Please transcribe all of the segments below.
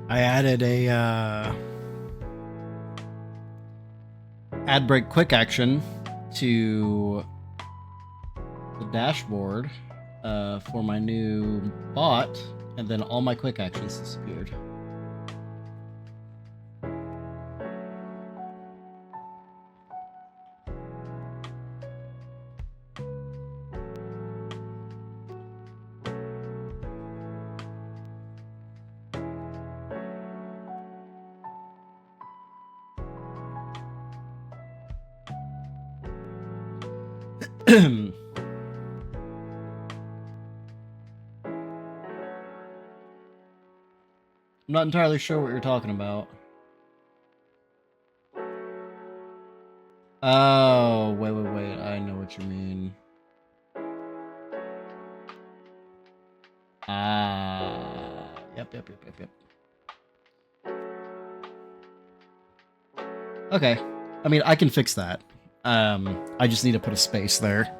I added a ad break quick action to the dashboard for my new bot, and then all my quick actions disappeared. I'm not entirely sure what you're talking about. Oh, wait. I know what you mean. Yep. Okay. I mean, I can fix that. I just need to put a space there.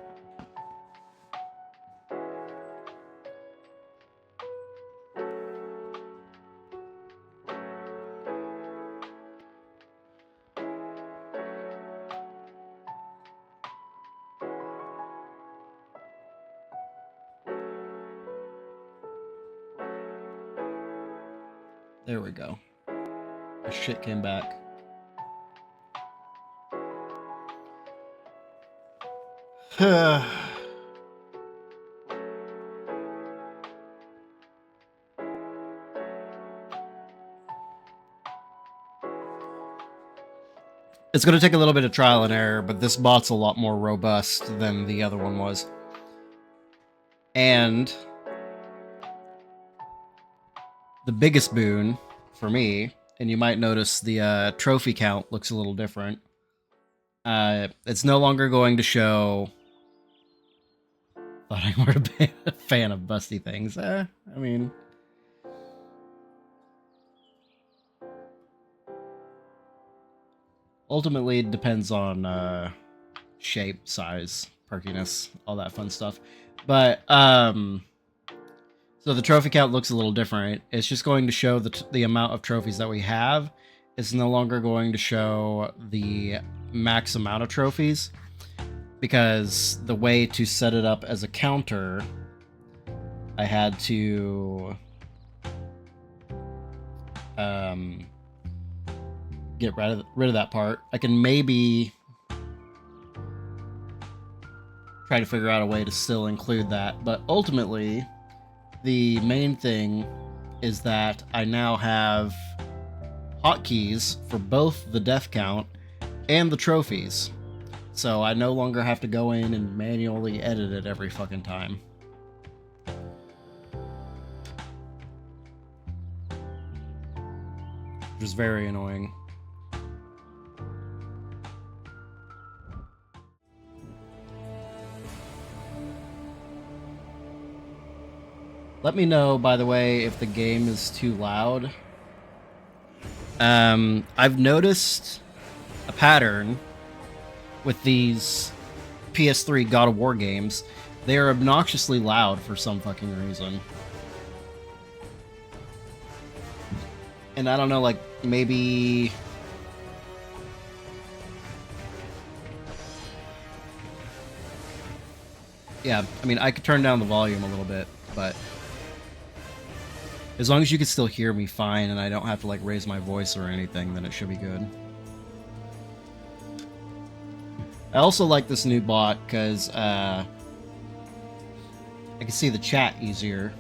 There we go. The shit came back. It's going to take a little bit of trial and error, but this bot's a lot more robust than the other one was. And the biggest boon for me, and you might notice the trophy count looks a little different. It's no longer going to show... Thought I were a fan of busty things. I mean... Ultimately, it depends on shape, size, perkiness, all that fun stuff. But, so the trophy count looks a little different. It's just going to show the amount of trophies that we have. It's no longer going to show the max amount of trophies, because the way to set it up as a counter, I had to get rid of that part. I can maybe try to figure out a way to still include that, but ultimately the main thing is that I now have hotkeys for both the death count and the trophies, so I no longer have to go in and manually edit it every fucking time. Which is very annoying. Let me know, by the way, if the game is too loud. I've noticed a pattern with these PS3 God of War games. They are obnoxiously loud for some fucking reason. And I don't know, like, maybe... Yeah, I mean, I could turn down the volume a little bit, but... as long as you can still hear me fine and I don't have to, like, raise my voice or anything, then it should be good. I also like this new bot because I can see the chat easier.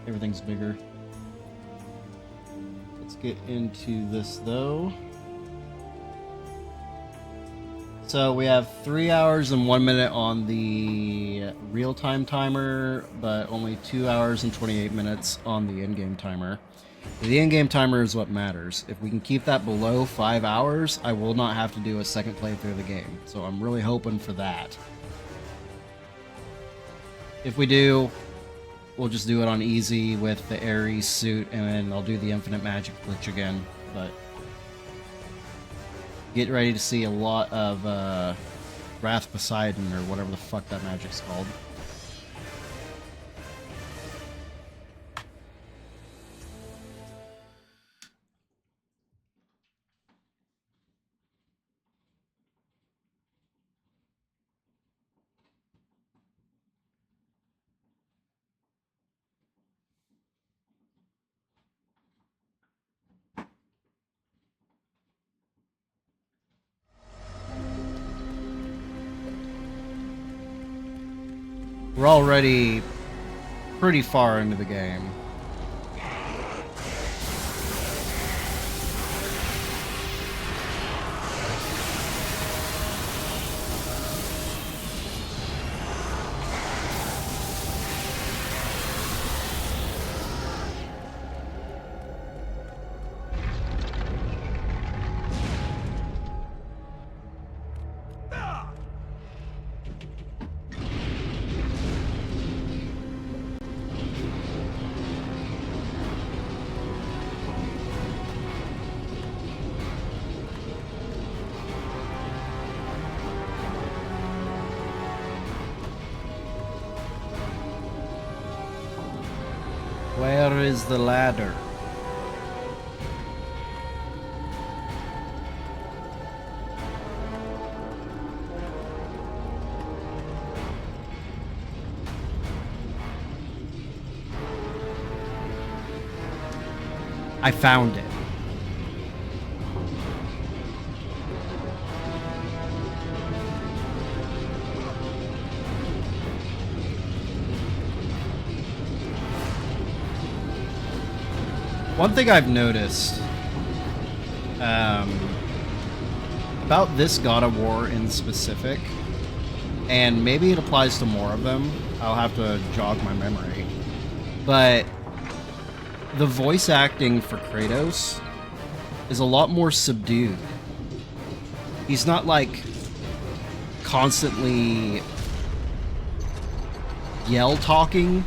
Everything's bigger. Let's get into this, though. So we have 3 hours and 1 minute on the real-time timer, but only 2 hours and 28 minutes on the in-game timer. The in-game timer is what matters. If we can keep that below 5 hours, I will not have to do a second playthrough of the game. So I'm really hoping for that. If we do, we'll just do it on easy with the Ares suit, and then I'll do the infinite magic glitch again. But get ready to see a lot of Wrath Poseidon, or whatever the fuck that magic's called. We're already pretty far into the game. Where is the ladder? I found it. One thing I've noticed about this God of War in specific, and maybe it applies to more of them, I'll have to jog my memory, but the voice acting for Kratos is a lot more subdued. He's not like constantly yell talking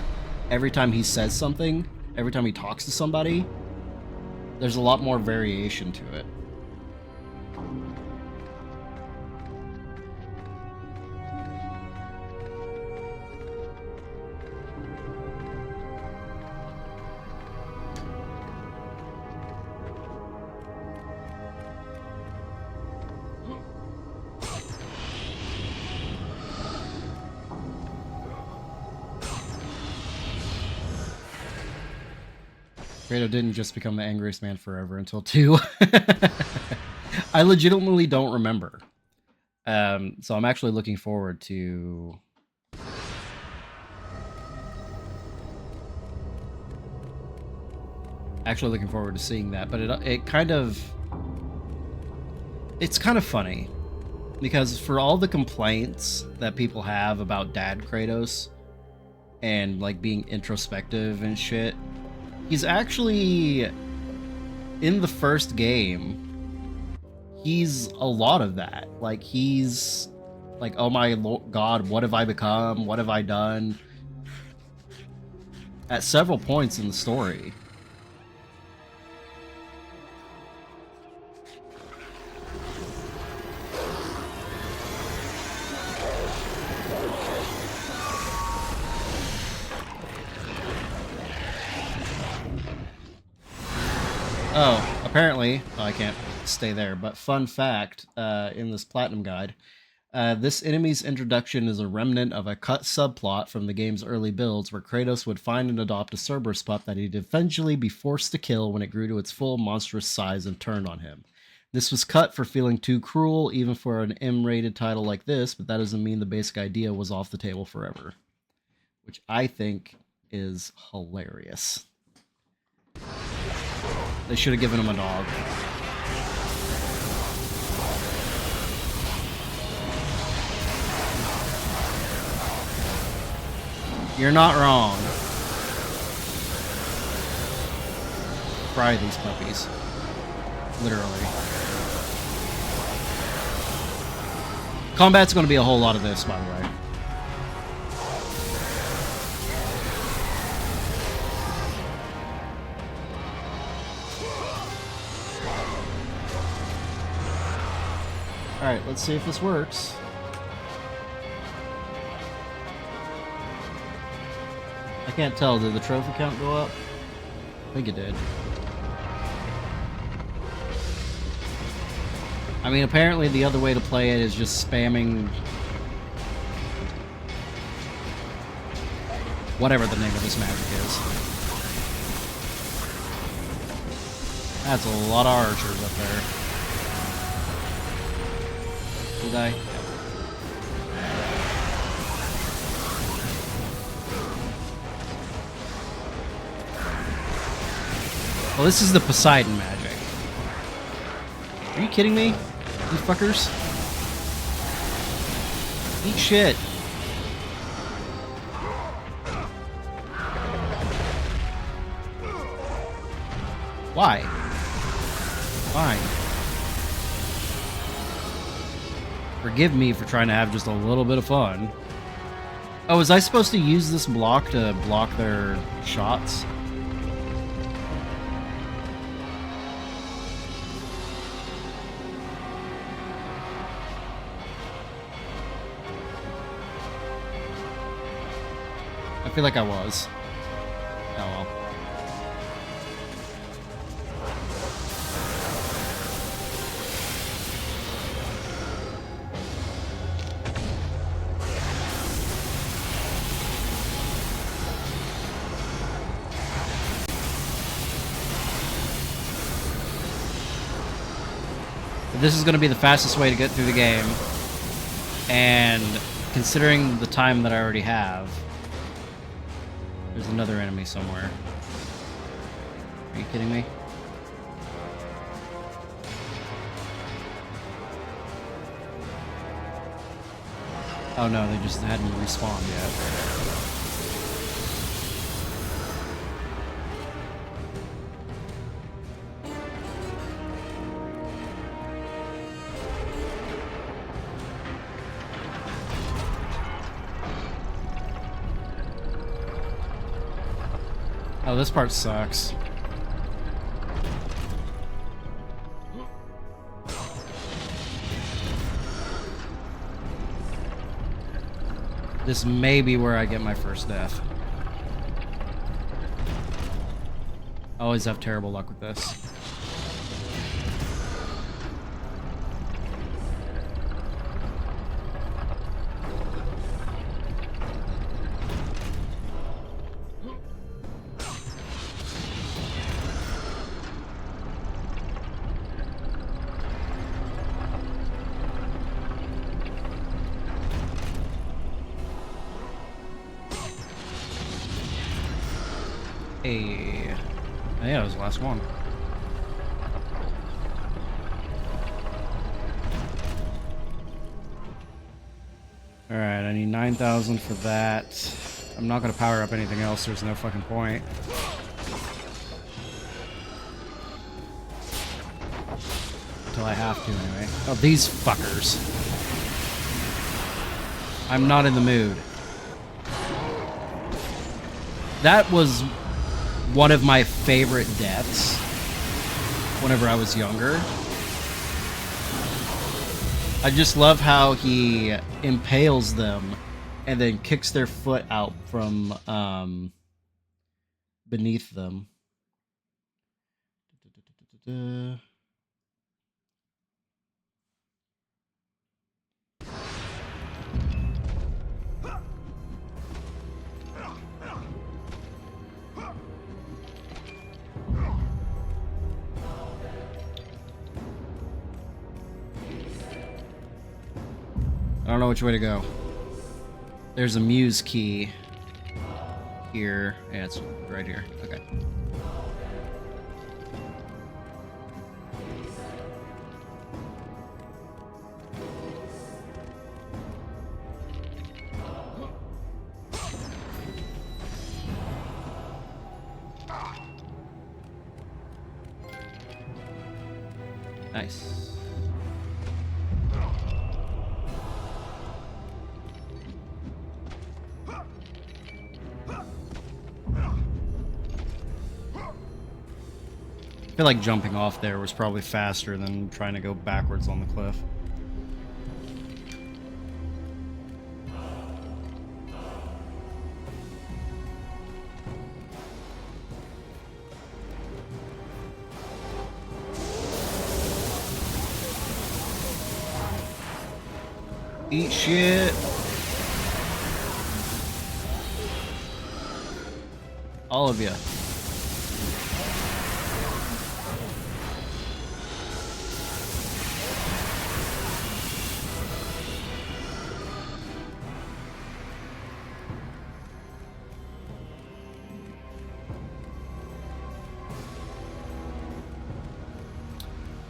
every time he says something, every time he talks to somebody. There's a lot more variation to it. Kratos didn't just become the angriest man forever until 2. I legitimately don't remember. So I'm actually looking forward to... seeing that, but it kind of... It's kind of funny, because for all the complaints that people have about Dad Kratos, and like being introspective and shit, he's actually, in the first game, he's a lot of that. Like, he's like, oh my God, what have I become? What have I done? At several points in the story. Oh, apparently, I can't stay there, but fun fact, in this Platinum Guide, this enemy's introduction is a remnant of a cut subplot from the game's early builds where Kratos would find and adopt a Cerberus pup that he'd eventually be forced to kill when it grew to its full monstrous size and turned on him. This was cut for feeling too cruel, even for an M-rated title like this, but that doesn't mean the basic idea was off the table forever. Which I think is hilarious. They should have given him a dog. You're not wrong. Fry these puppies. Literally. Combat's going to be a whole lot of this, by the way. Alright, let's see if this works. I can't tell, did the trophy count go up? I think it did. I mean, apparently the other way to play it is just spamming whatever the name of this magic is. That's a lot of archers up there. Did I? Well, this is the Poseidon magic. Are you kidding me? You fuckers? Eat shit. Why? Fine. Forgive me for trying to have just a little bit of fun. Oh, was I supposed to use this block to block their shots? I feel like I was. Oh well. This is going to be the fastest way to get through the game, and considering the time that I already have, there's another enemy somewhere. Are you kidding me? Oh no, they just hadn't respawned yet. Oh, this part sucks. This may be where I get my first death. I always have terrible luck with this. Hey. Oh, yeah, it was the last one. Alright, I need 9,000 for that. I'm not gonna power up anything else, there's no fucking point. Until I have to, anyway. Oh, these fuckers. I'm not in the mood. That was one of my favorite deaths whenever I was younger. I just love how he impales them and then kicks their foot out from beneath them. I don't know which way to go. There's a muse key here. Yeah, it's right here. Okay. Nice. I feel like jumping off there was probably faster than trying to go backwards on the cliff. Eat shit. All of you.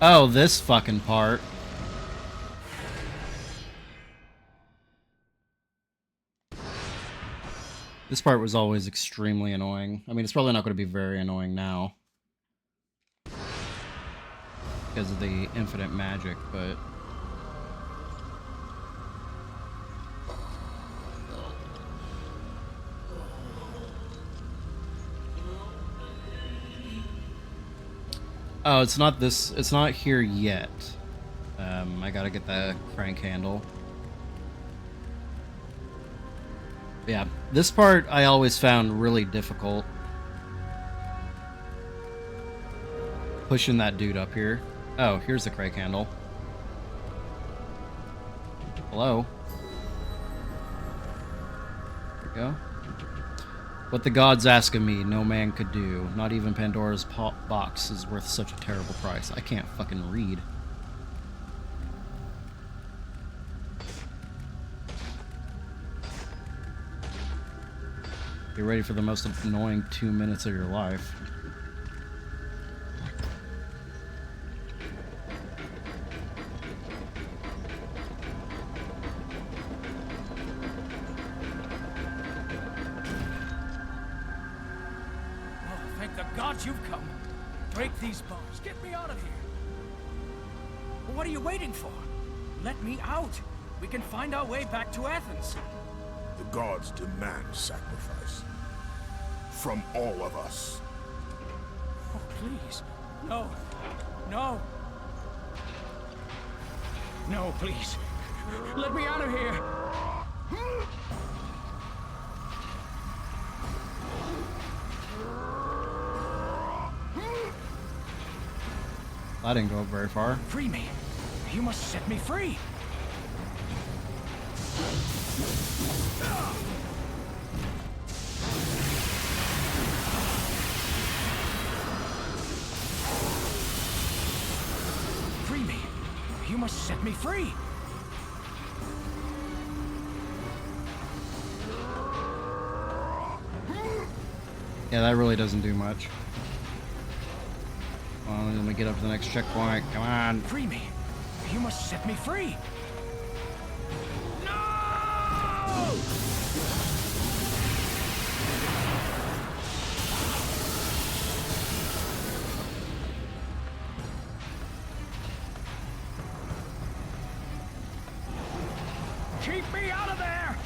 Oh, this fucking part. This part was always extremely annoying. I mean, it's probably not going to be very annoying now because of the infinite magic, but... Oh, it's not this... It's not here yet. I gotta get the crank handle. Yeah, this part I always found really difficult. Pushing that dude up here. Oh, here's the crank handle. Hello? There we go. What the gods ask of me, no man could do. Not even Pandora's box is worth such a terrible price. I can't fucking read. Get ready for the most annoying 2 minutes of your life. Oh, thank the gods you've come. Break these bones. Get me out of here. What are you waiting for? Let me out. We can find our way back to Athens. The gods demand sacrifice. From all of us. Oh, please. No. No. No, please. Let me out of here. I didn't go very far. Free me. You must set me free. Free me. You must set me free. Yeah, that really doesn't do much. Well, let me get up to the next checkpoint. Come on. Free me. You must set me free. No! Keep me out of there!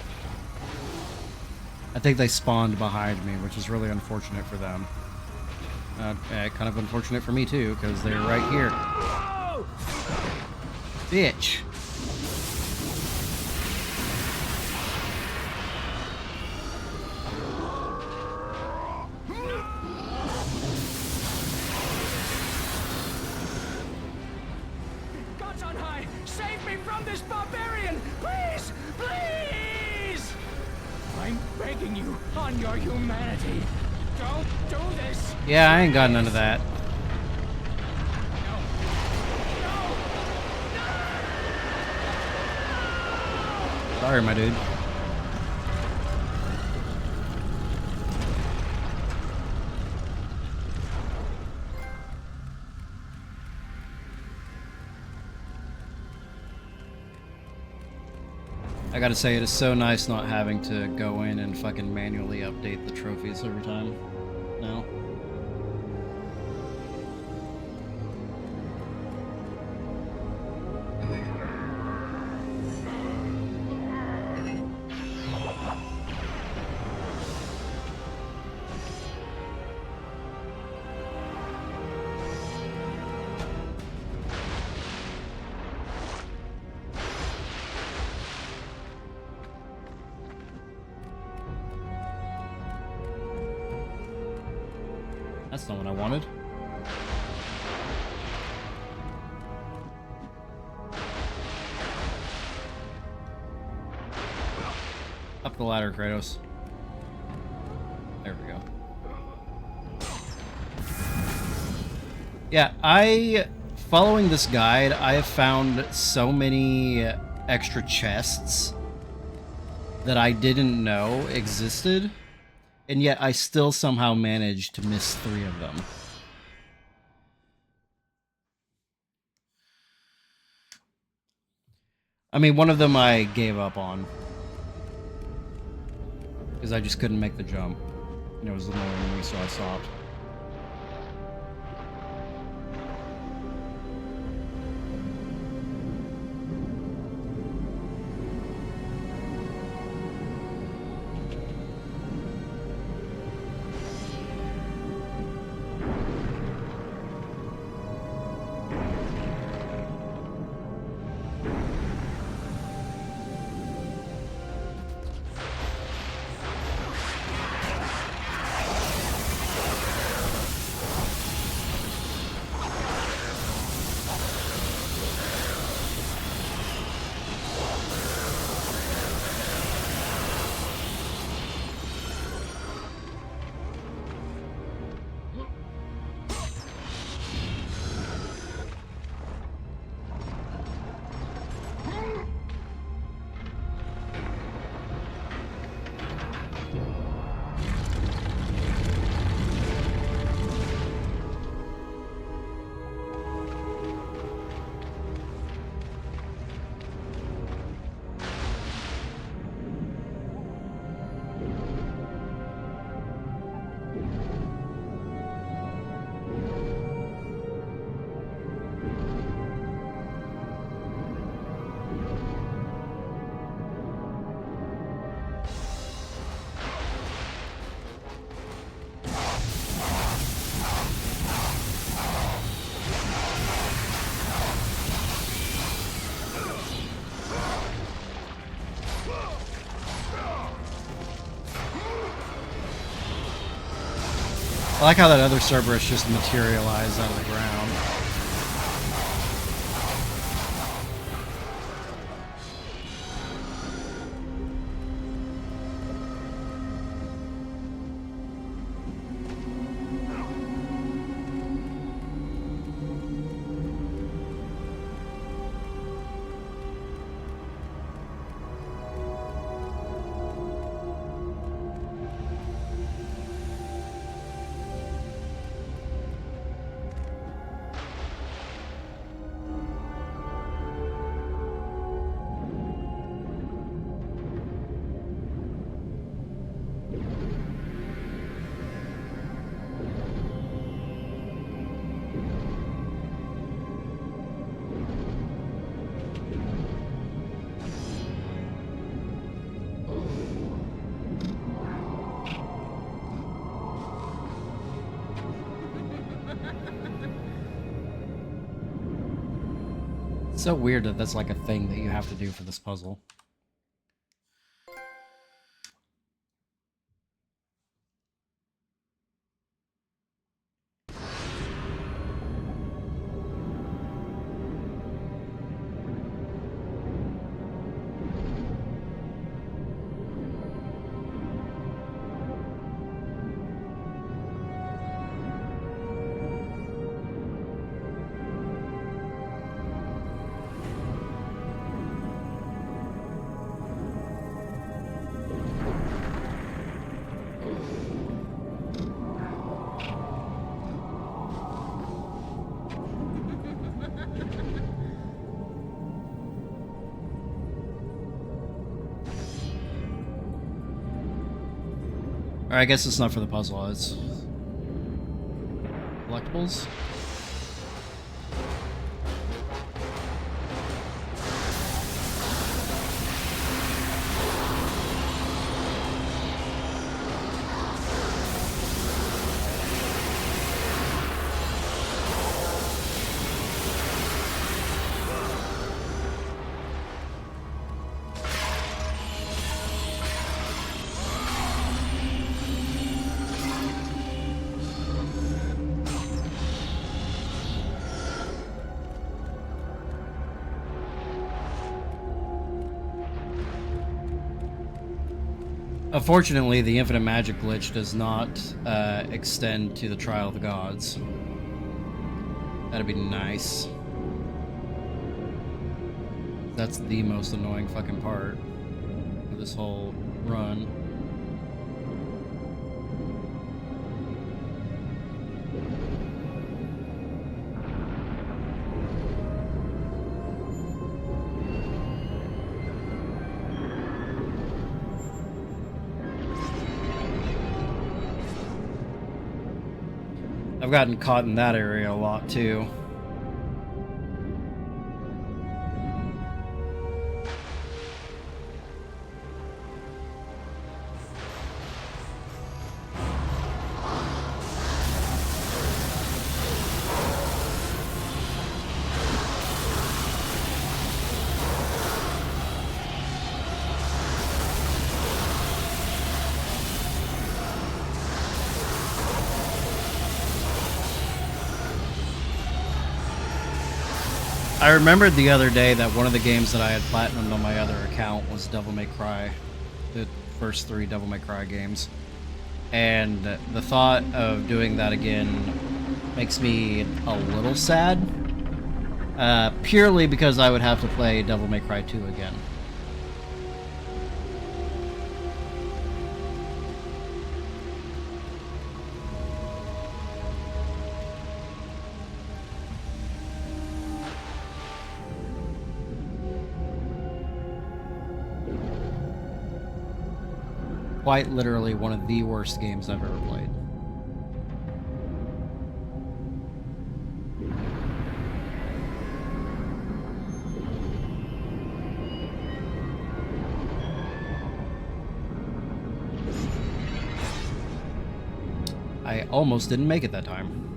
I think they spawned behind me, which is really unfortunate for them. Kind of unfortunate for me too, because they're right here. No! Bitch. Gods on high, save me from this barbarian! Please! Please! I'm begging you, on your humanity. Don't do this! Yeah, I ain't got none of that. No! No! Sorry, my dude. I gotta say, it is so nice not having to go in and fucking manually update the trophies every time now. That's not what I wanted. Up the ladder, Kratos. There we go. Yeah, following this guide, I have found so many extra chests that I didn't know existed. And yet I still somehow managed to miss 3 of them. I mean, one of them I gave up on. Because I just couldn't make the jump. And it was annoying me, so I stopped. I like how that other Cerberus just materialized out of the ground. It's so weird that that's like a thing that you have to do for this puzzle. Or I guess it's not for the puzzle, it's collectibles? Unfortunately, the infinite magic glitch does not extend to the Trial of the Gods. That'd be nice. That's the most annoying fucking part of this whole run. I've gotten caught in that area a lot too. I remembered the other day that one of the games that I had platinumed on my other account was Devil May Cry, the first 3 Devil May Cry games. And the thought of doing that again makes me a little sad, purely because I would have to play Devil May Cry 2 again. Quite literally one of the worst games I've ever played. I almost didn't make it that time.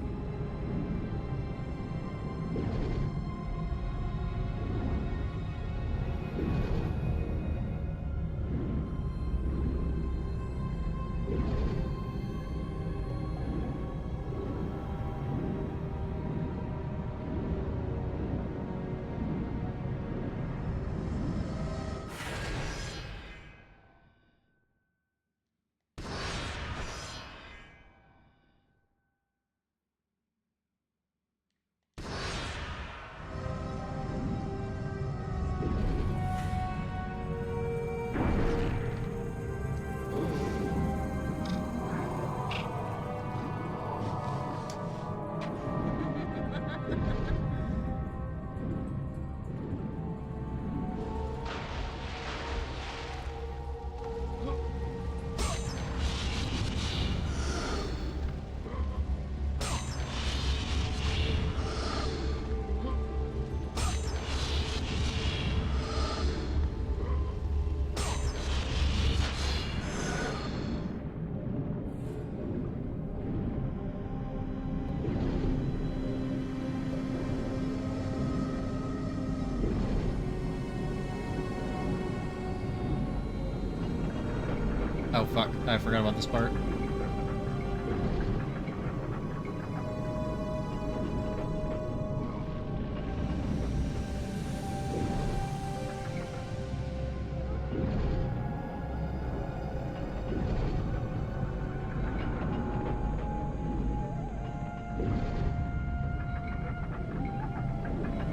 Oh fuck, I forgot about this part.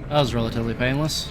That was relatively painless.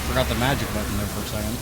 Forgot the magic button there for a second.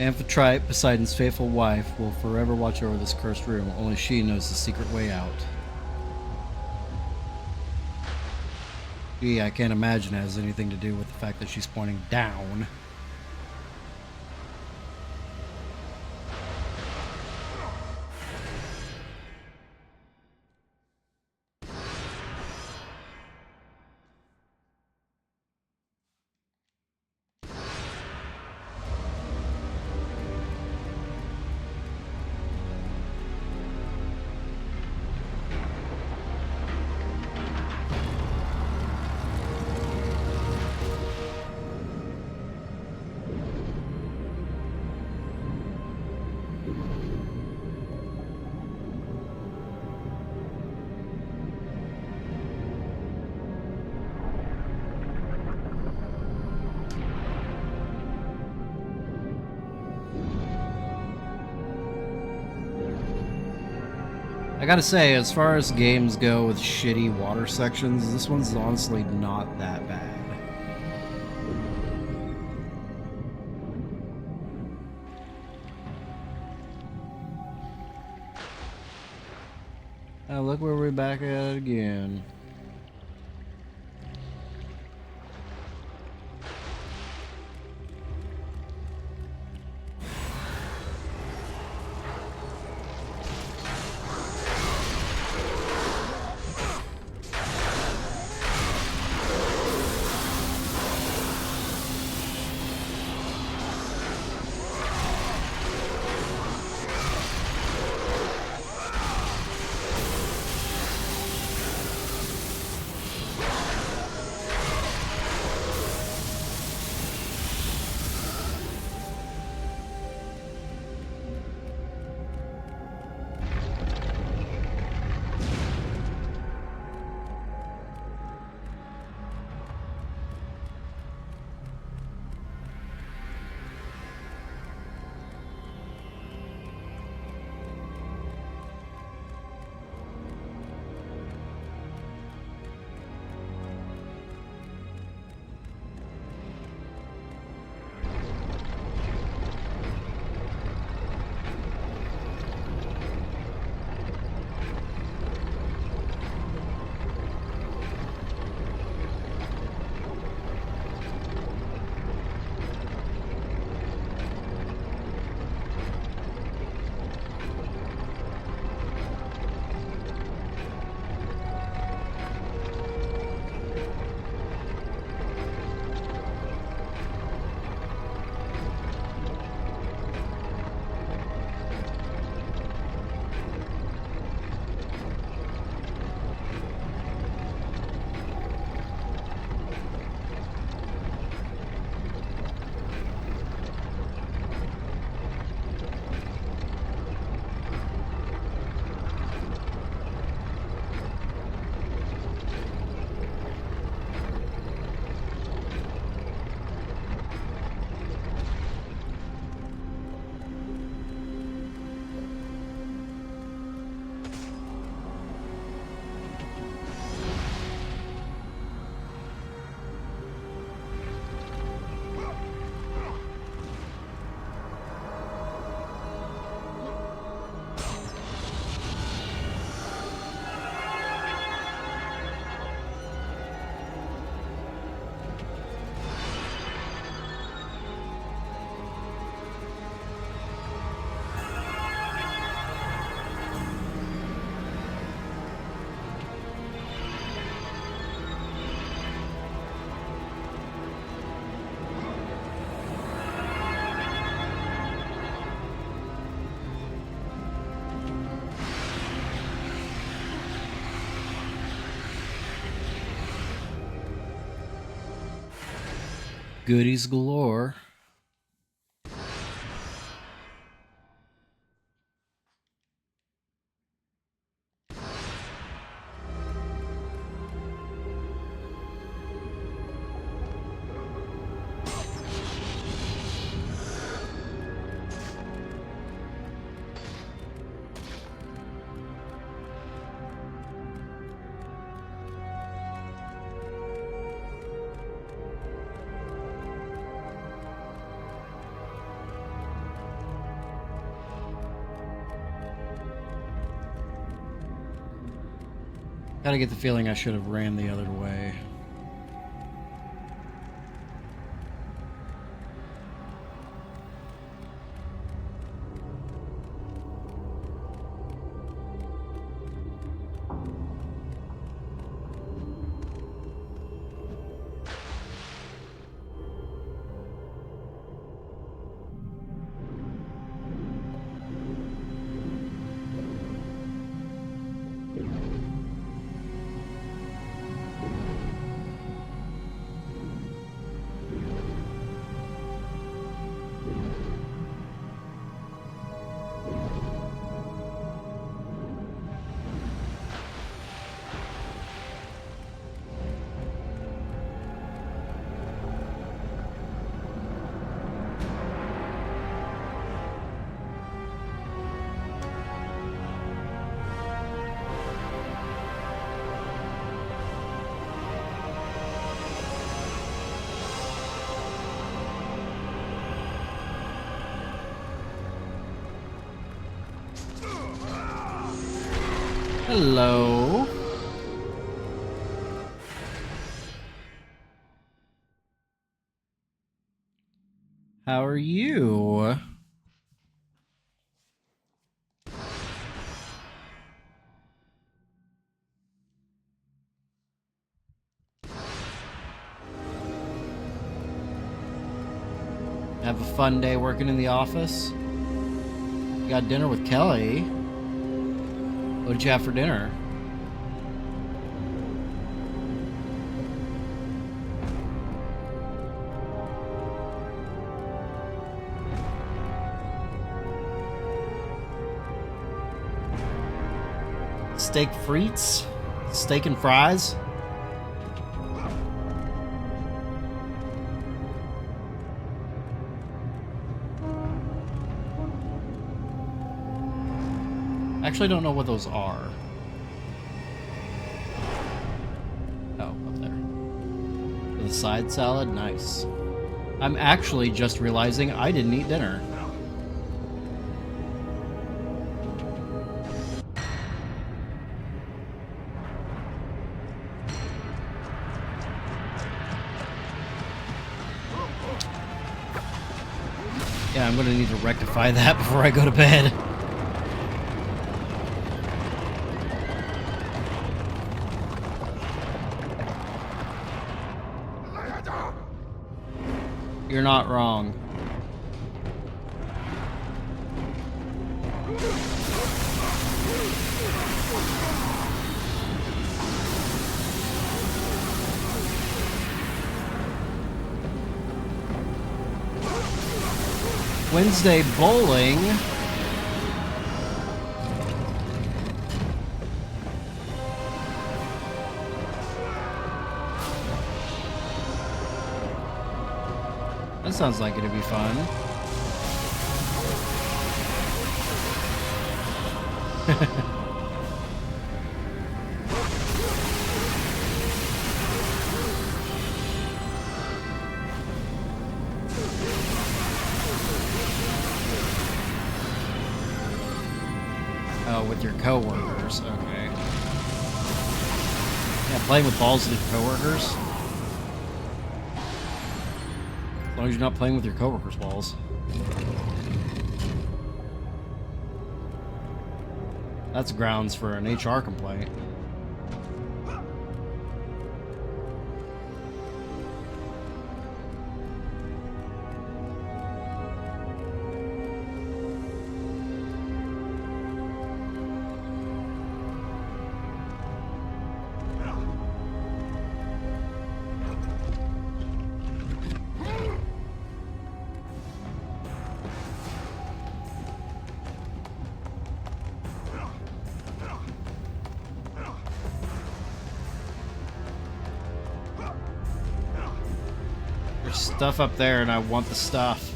Amphitrite, Poseidon's faithful wife, will forever watch over this cursed room. Only she knows the secret way out. Gee, I can't imagine it has anything to do with the fact that she's pointing down. I gotta say, as far as games go with shitty water sections, this one's honestly not that bad. Now look where we're back at again. Goodies galore. Gotta get the feeling I should have ran the other way. Hello. How are you? Have a fun day working in the office? Got dinner with Kelly. What did you have for dinner? Steak frites? Steak and fries? Actually, I don't know what those are. Oh, up there. The side salad? Nice. I'm actually just realizing I didn't eat dinner. Yeah, I'm gonna need to rectify that before I go to bed. You're not wrong. Wednesday bowling. That sounds like it'd be fun. Oh, with your coworkers, okay. Yeah, playing with balls with your coworkers. As long as you're not playing with your coworkers' balls. That's grounds for an HR complaint. There's stuff up there and I want the stuff.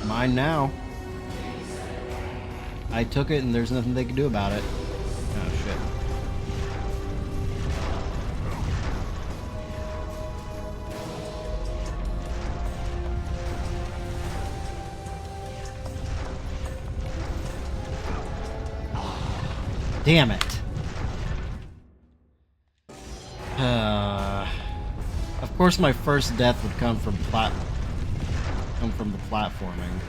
Mine now. I took it and there's nothing they can do about it. Oh shit. Damn it. Of course my first death would come from the platforming.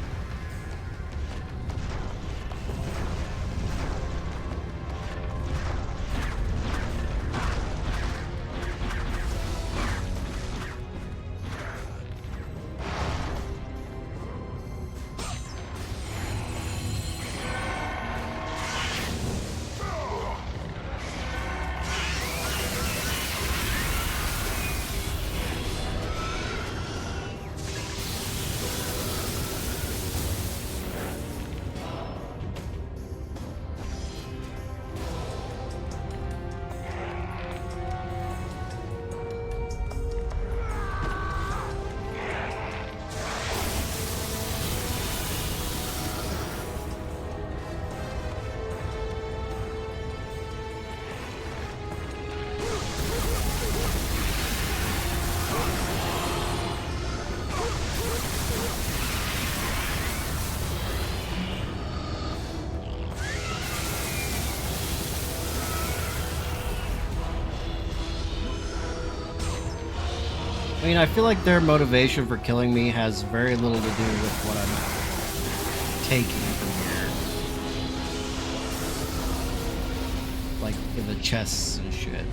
I mean, I feel like their motivation for killing me has very little to do with what I'm taking from here. Like, for the chests and shit.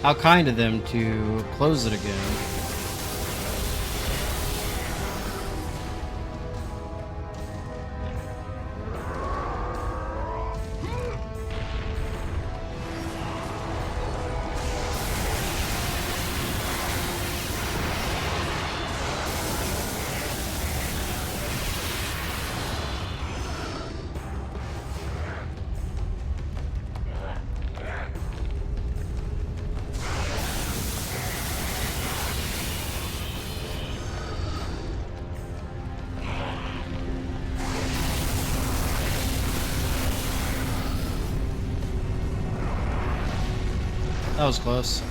How kind of them to close it again. That was close.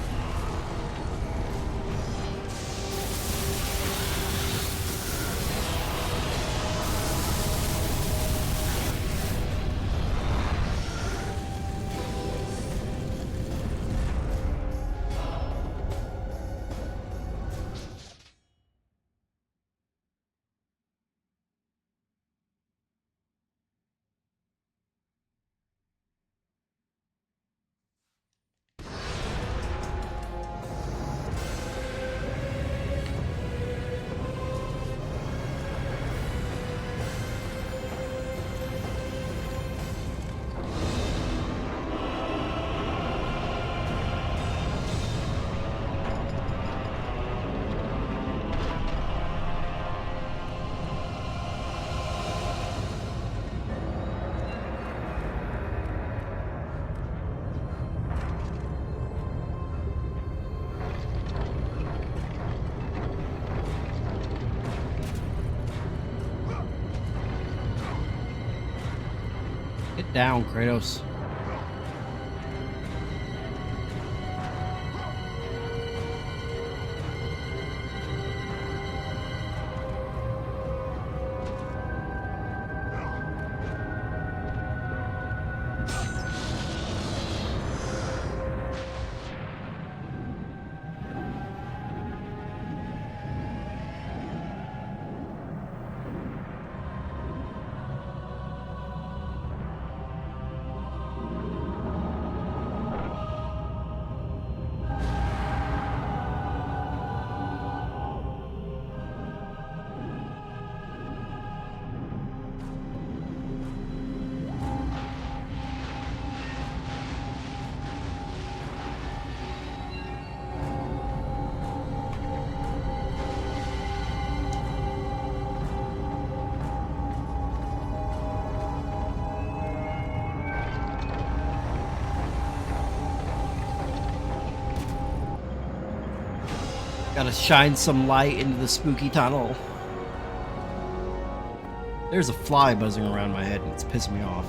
Get down, Kratos. Gotta shine some light into the spooky tunnel. There's a fly buzzing around my head and it's pissing me off.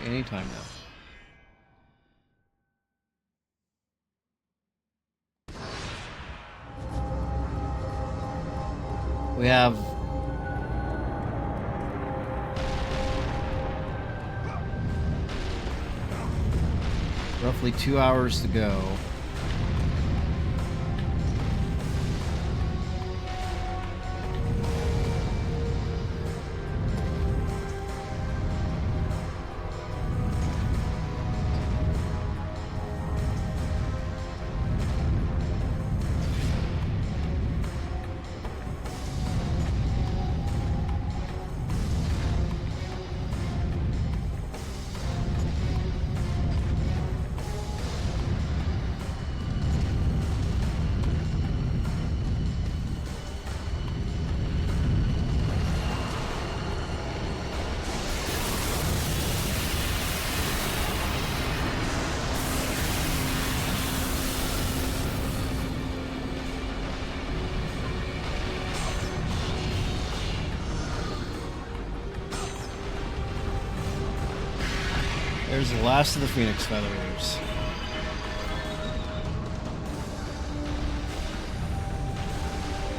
Anytime now. We have roughly 2 hours to go. There's the last of the Phoenix Feathers.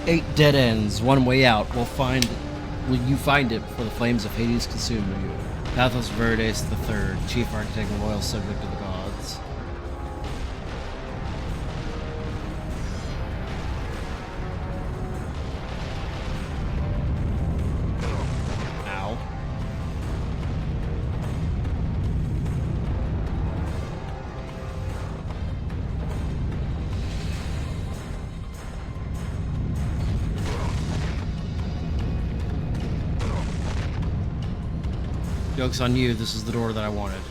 Eight dead ends, one way out. Will you find it before the flames of Hades consume you? Pathos Verdes III, chief architect and loyal subject of the gods. Ow. Joke's on you, this is the door that I wanted.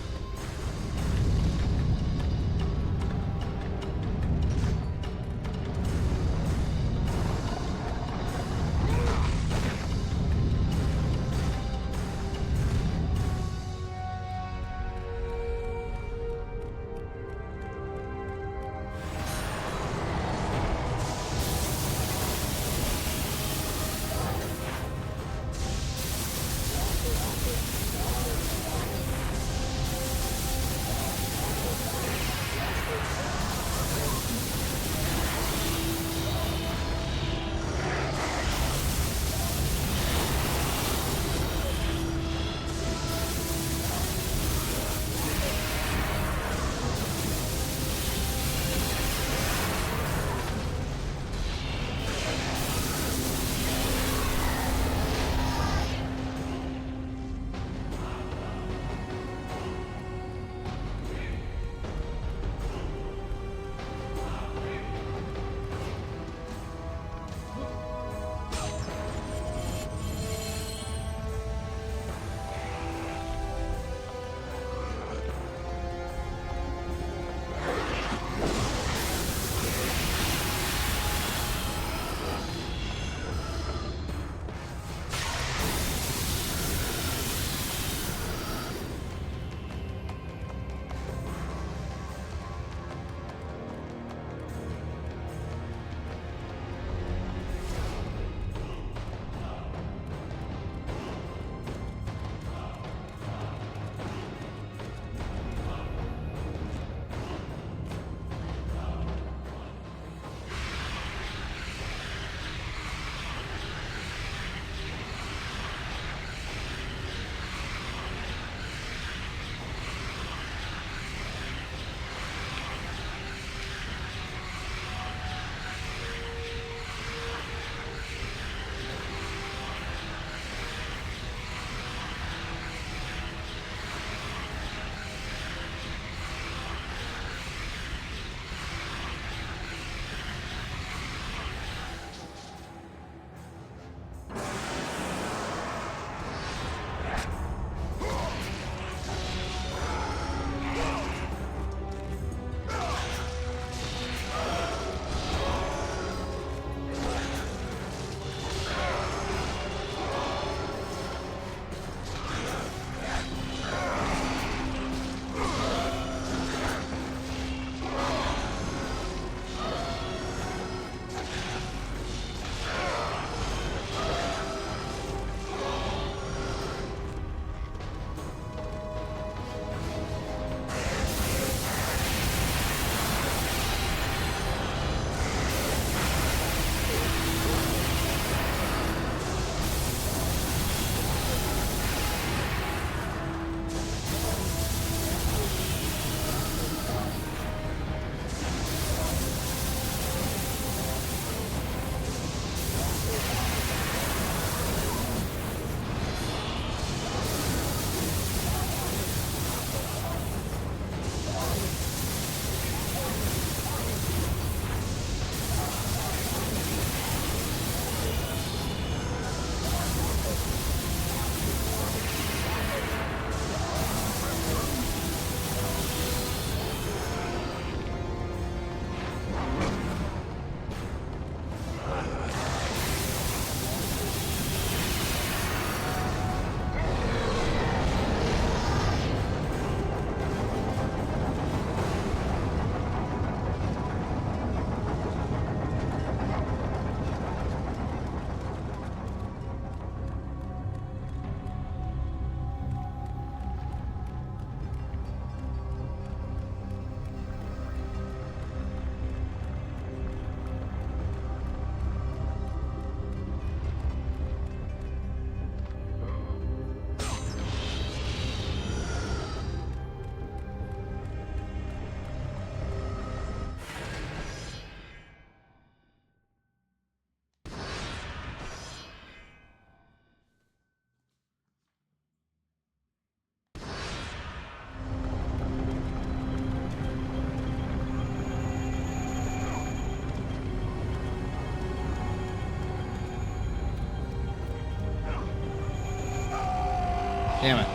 Damn it.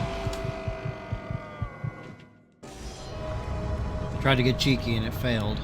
Tried to get cheeky and it failed.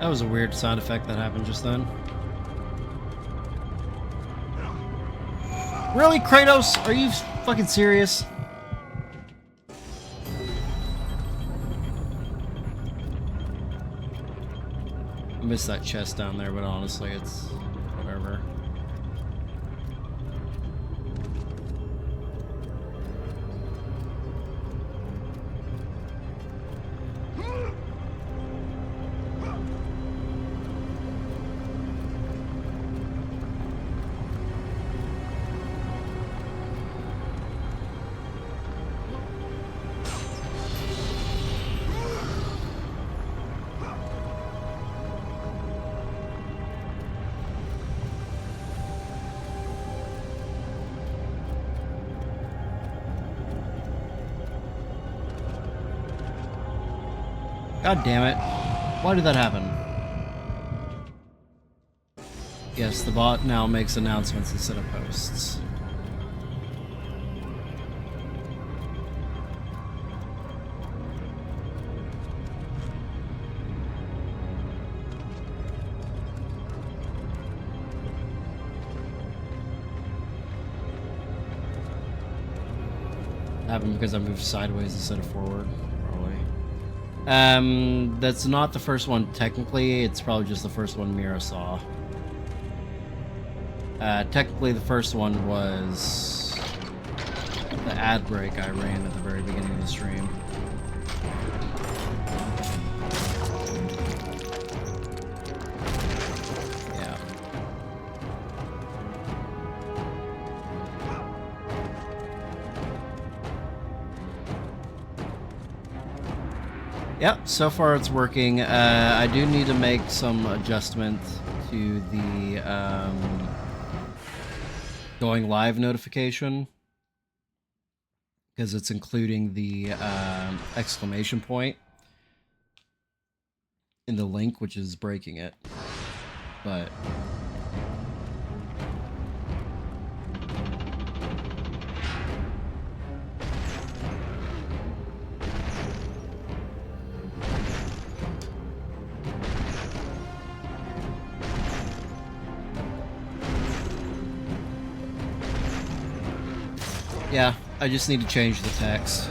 That was a weird sound effect that happened just then. Really, Kratos? Are you fucking serious? I missed that chest down there, but honestly, it's whatever. God damn it. Why did that happen? Yes, the bot now makes announcements instead of posts. Happened because I moved sideways instead of forward, probably. That's not the first one technically, it's probably just the first one Mira saw. Technically the first one was the ad break I ran at the very beginning of the stream. Yeah. Yep, so far it's working. I do need to make some adjustment to the going live notification, because it's including the exclamation point in the link, which is breaking it. But yeah, I just need to change the text.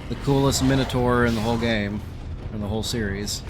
The coolest Minotaur in the whole game, in the whole series.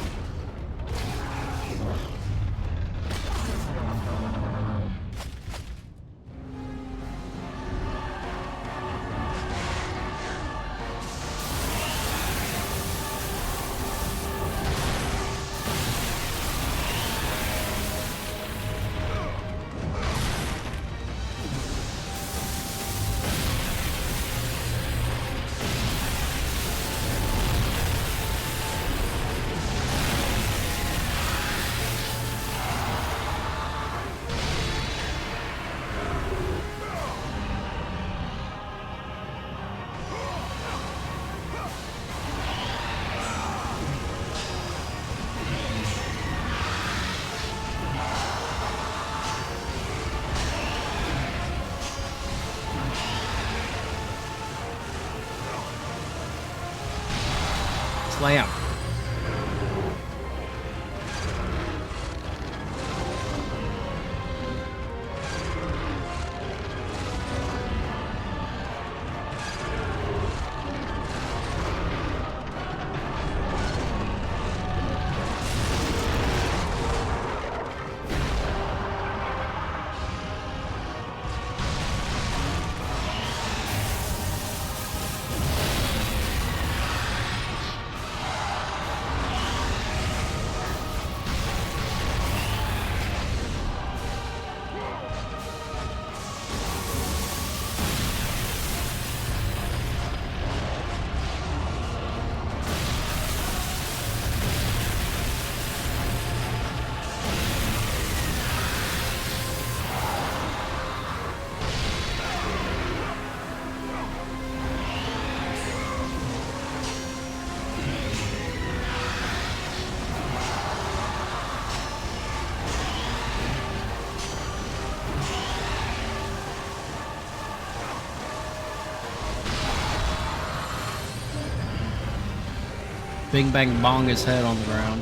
Slam. Bing bang bong his head on the ground.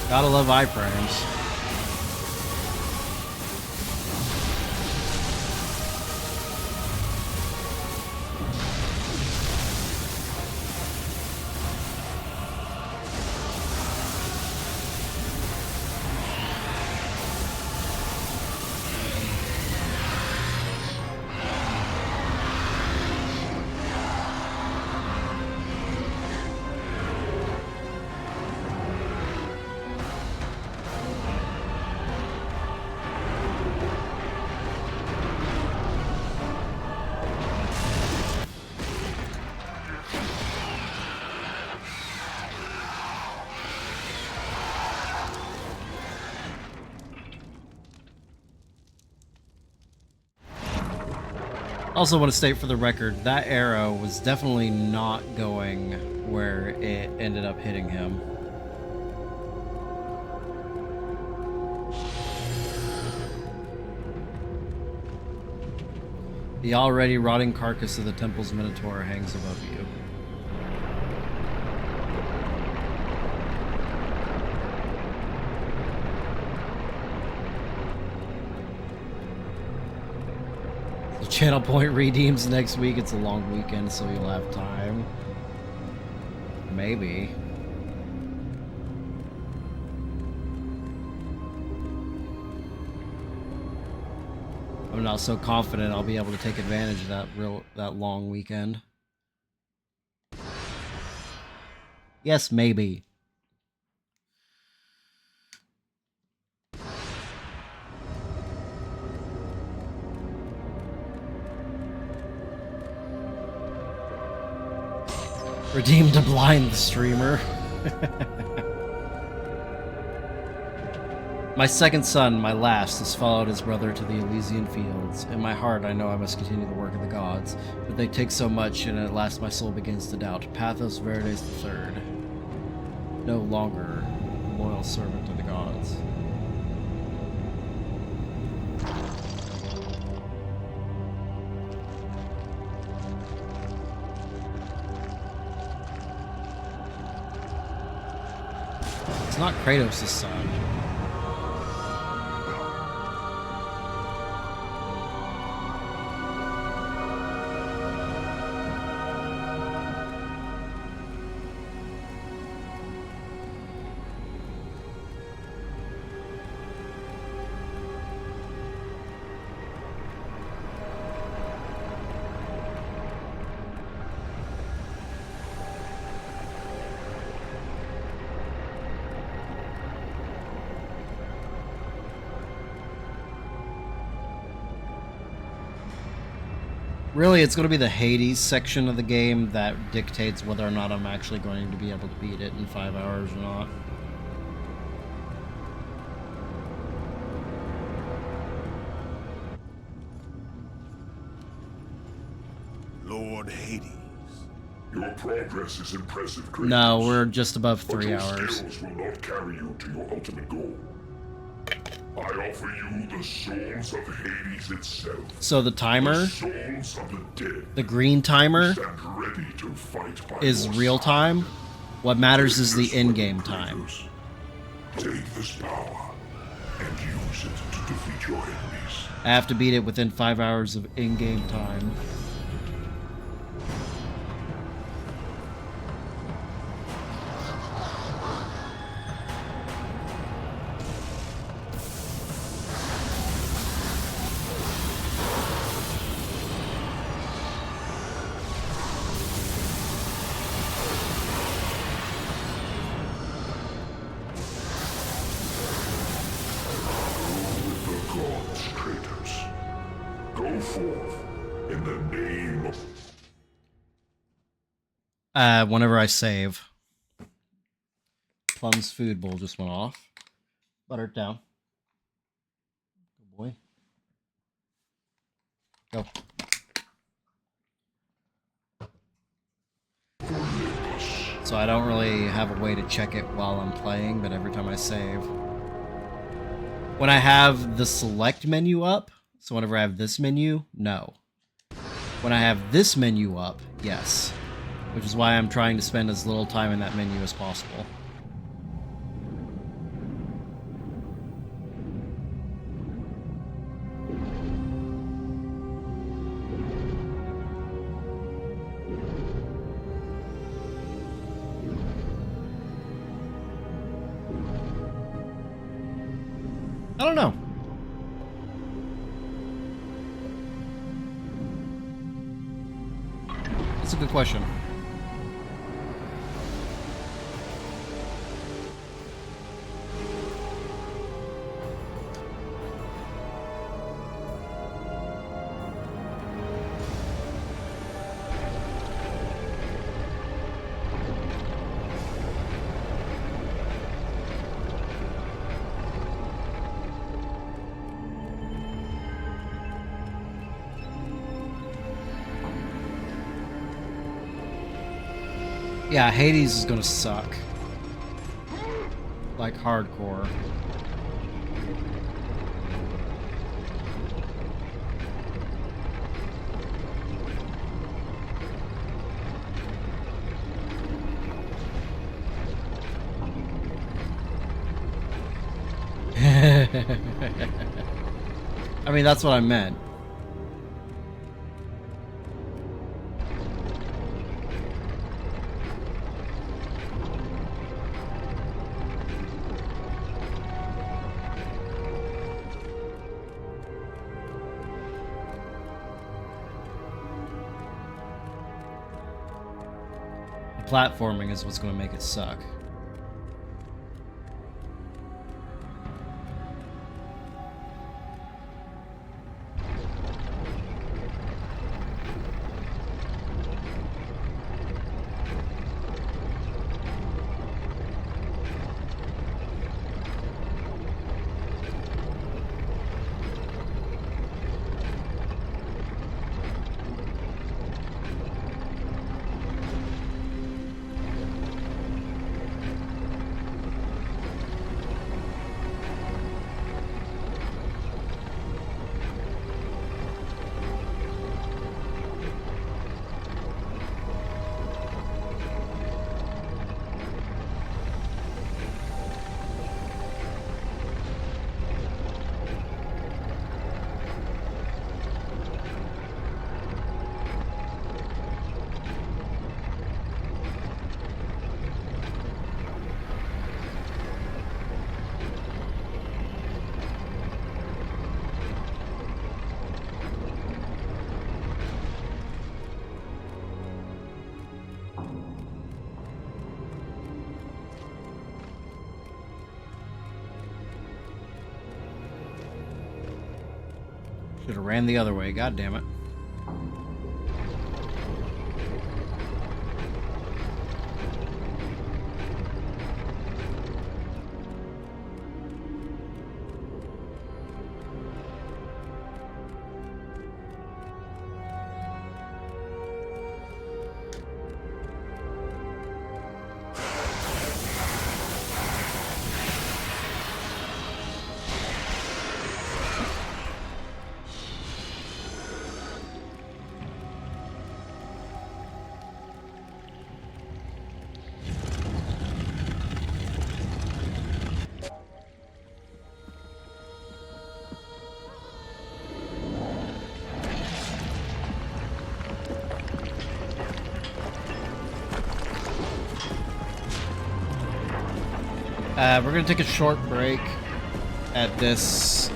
Gotta love iframes. Also want to state for the record, that arrow was definitely not going where it ended up hitting him. The already rotting carcass of the temple's minotaur hangs above you. Channel point redeems next week. It's a long weekend, so you'll have time. Maybe. I'm not so confident I'll be able to take advantage of that long weekend. Yes, maybe. Redeemed to blind the streamer. My second son, my last, has followed his brother to the Elysian fields. In my heart, I know I must continue the work of the gods, but they take so much, and at last my soul begins to doubt. Pathos Verdes III, no longer a loyal servant to the gods. It's not Kratos' son. Really, it's going to be the Hades section of the game that dictates whether or not I'm actually going to be able to beat it in 5 hours or not. Lord Hades. Your progress is impressive, Kratos. No, we're just above 3 but your hours. skills will not carry you to your ultimate goal. I offer you the souls of Hades itself. So the timer, The souls of the dead. the green timer, Stand ready to fight by is your real side. time. What matters is the Take this in-game weapon, time. Kratos. Take this power and use it to defeat your enemies. I have to beat it within 5 hours of in-game time. With the gods, Kratos. Go forth in the name of... Whenever I save. Plum's food bowl just went off. Butter it down. Good boy. Go. So I don't really have a way to check it while I'm playing, but every time I save. When I have the select menu up, so whenever I have this menu, no. When I have this menu up, yes. Which is why I'm trying to spend as little time in that menu as possible. I don't know. That's a good question. Yeah, Hades is gonna suck. Like, hardcore. I mean, that's what I meant. Platforming is what's going to make it suck. Should have ran the other way, god damn it. We're gonna take a short break at this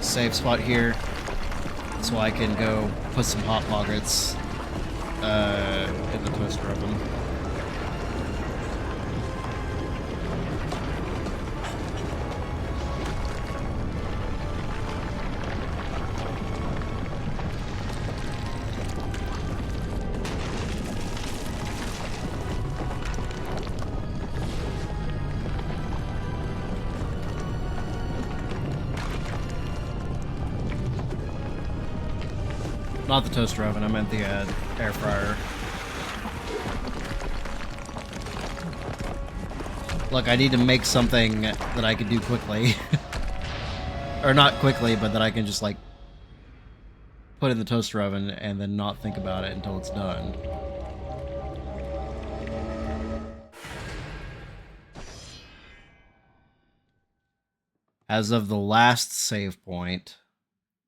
safe spot here, so I can go put some hot pockets in the toaster oven. Not the toaster oven, I meant the air fryer. Look, I need to make something that I can do quickly. Or not quickly, but that I can just, like, put in the toaster oven and then not think about it until it's done. As of the last save point,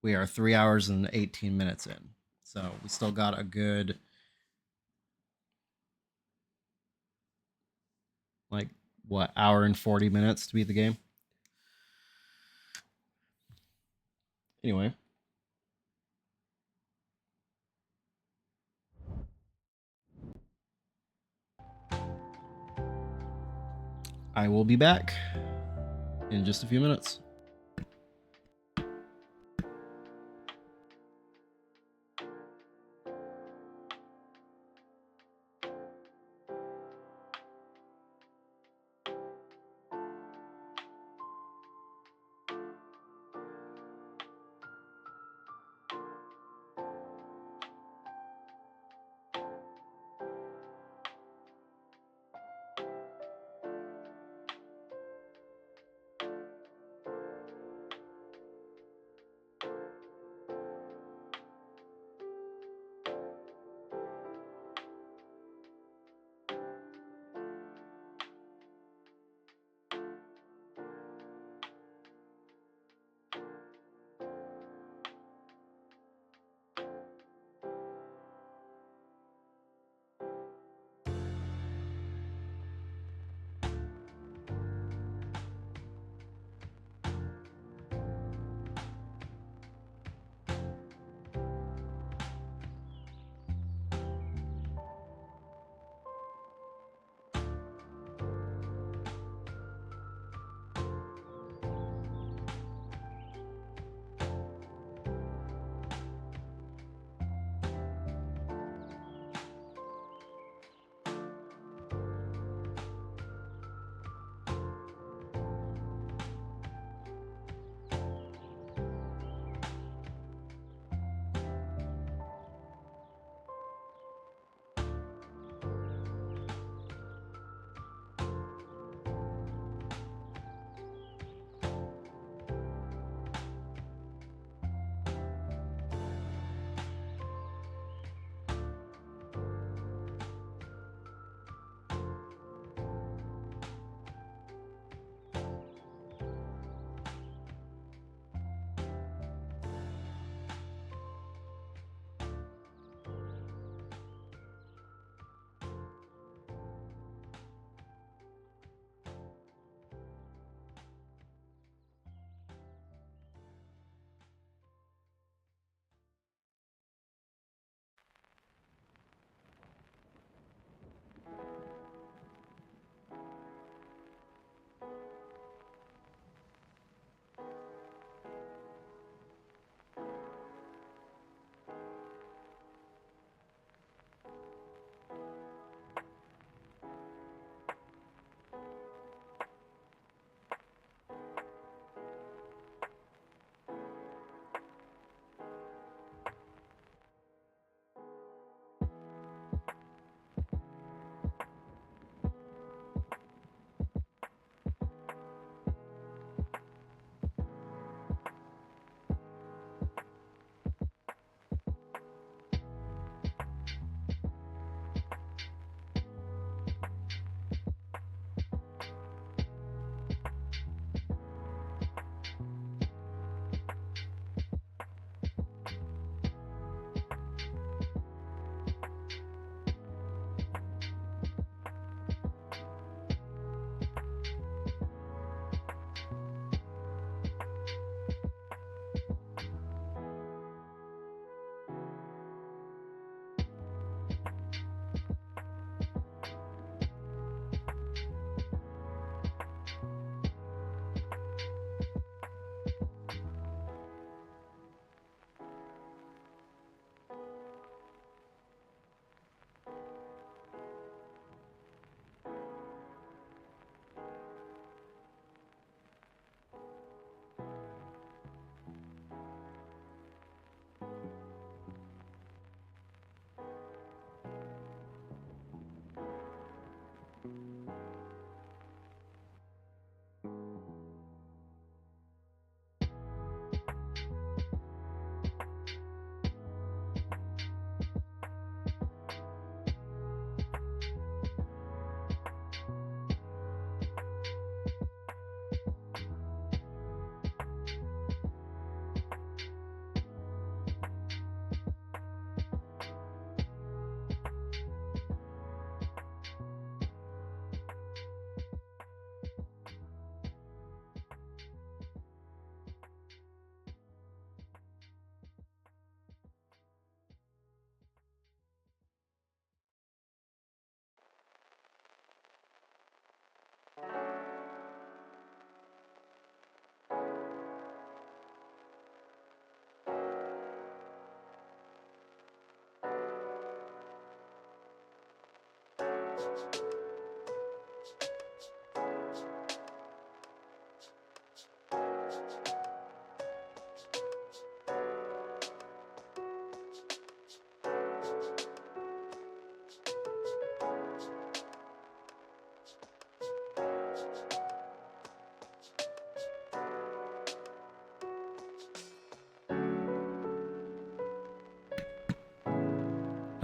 we are 3 hours and 18 minutes in. So we still got a good, like, what, hour and 40 minutes to beat the game? Anyway. I will be back in just a few minutes.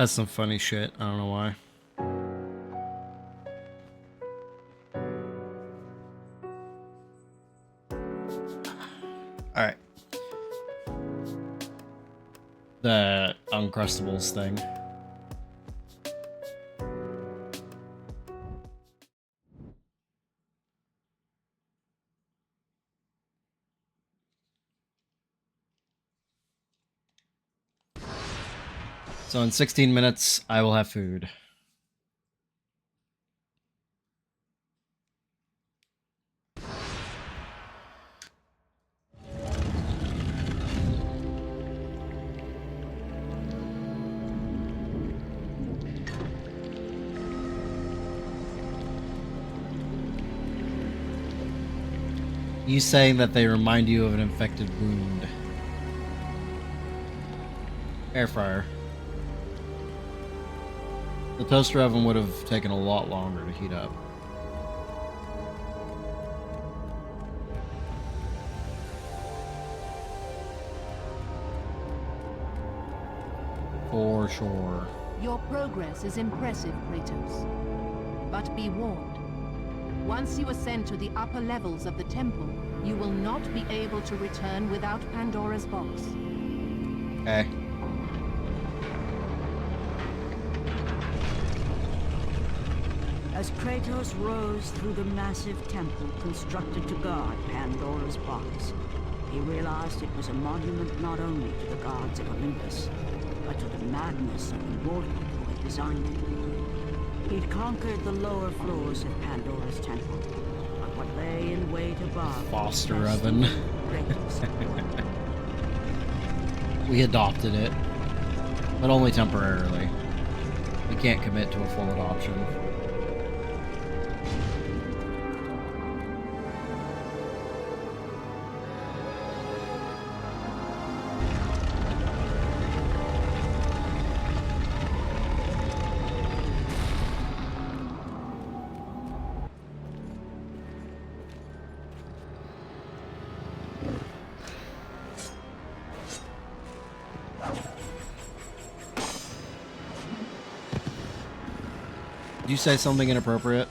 That's some funny shit. I don't know why. Alright. The Uncrustables thing. So in 16 minutes, I will have food. You saying that they remind you of an infected wound. Air fryer. The toaster oven would have taken a lot longer to heat up. For sure. Your progress is impressive, Kratos. But be warned. Once you ascend to the upper levels of the temple, you will not be able to return without Pandora's box. Okay. As Kratos rose through the massive temple constructed to guard Pandora's box, he realized it was a monument not only to the gods of Olympus, but to the madness of the mortal who had designed it. He'd conquered the lower floors of Pandora's temple, but what lay in wait above... Foster oven. Kratos. We adopted it, but only temporarily. We can't commit to a full adoption. Did you say something inappropriate?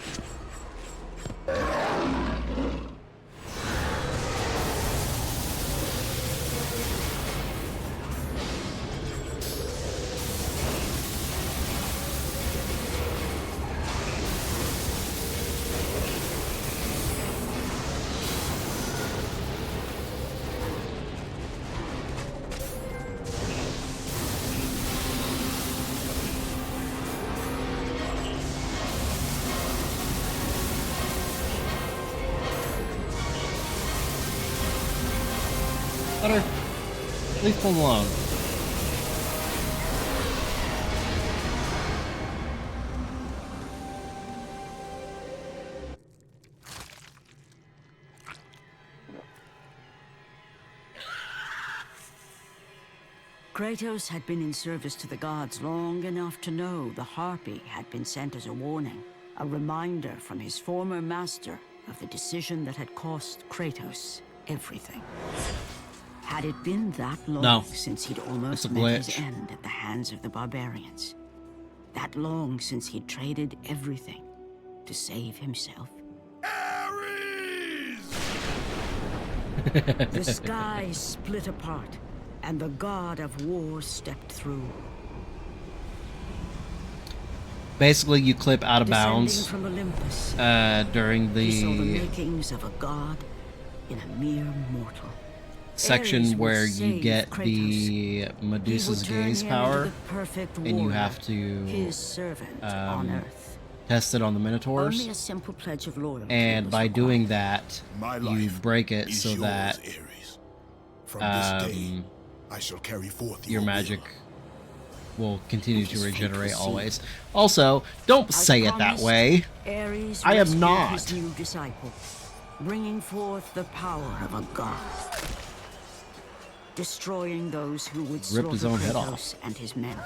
Better. Leave them alone. Kratos had been in service to the gods long enough to know the Harpy had been sent as a warning, A reminder from his former master of the decision that had cost Kratos everything. Had it been that long No. since he'd It's almost a met his glitch. end at the hands of the barbarians? That long since he'd traded everything to save himself? The sky split apart, and the god of war stepped through. Basically, you clip out of Descending bounds from Olympus, during he saw the the makings of a god in a mere mortal. section Ares would where you save get Kratos. the He Medusa's would turn gaze him power, into the perfect and you warrior, have to his servant on Earth. test it on the Minotaurs. Only a simple pledge of loyalty And was by required. doing that, My you life break it is so yours, that Ares. From this day, I shall carry forth your will. magic will continue to His fate regenerate was always. Also, don't As say it that promised, way. Ares I am rescued not. his new disciple, bringing forth the power of a god, destroying those who would Ripped his slaughter own head Kratos off. and his men.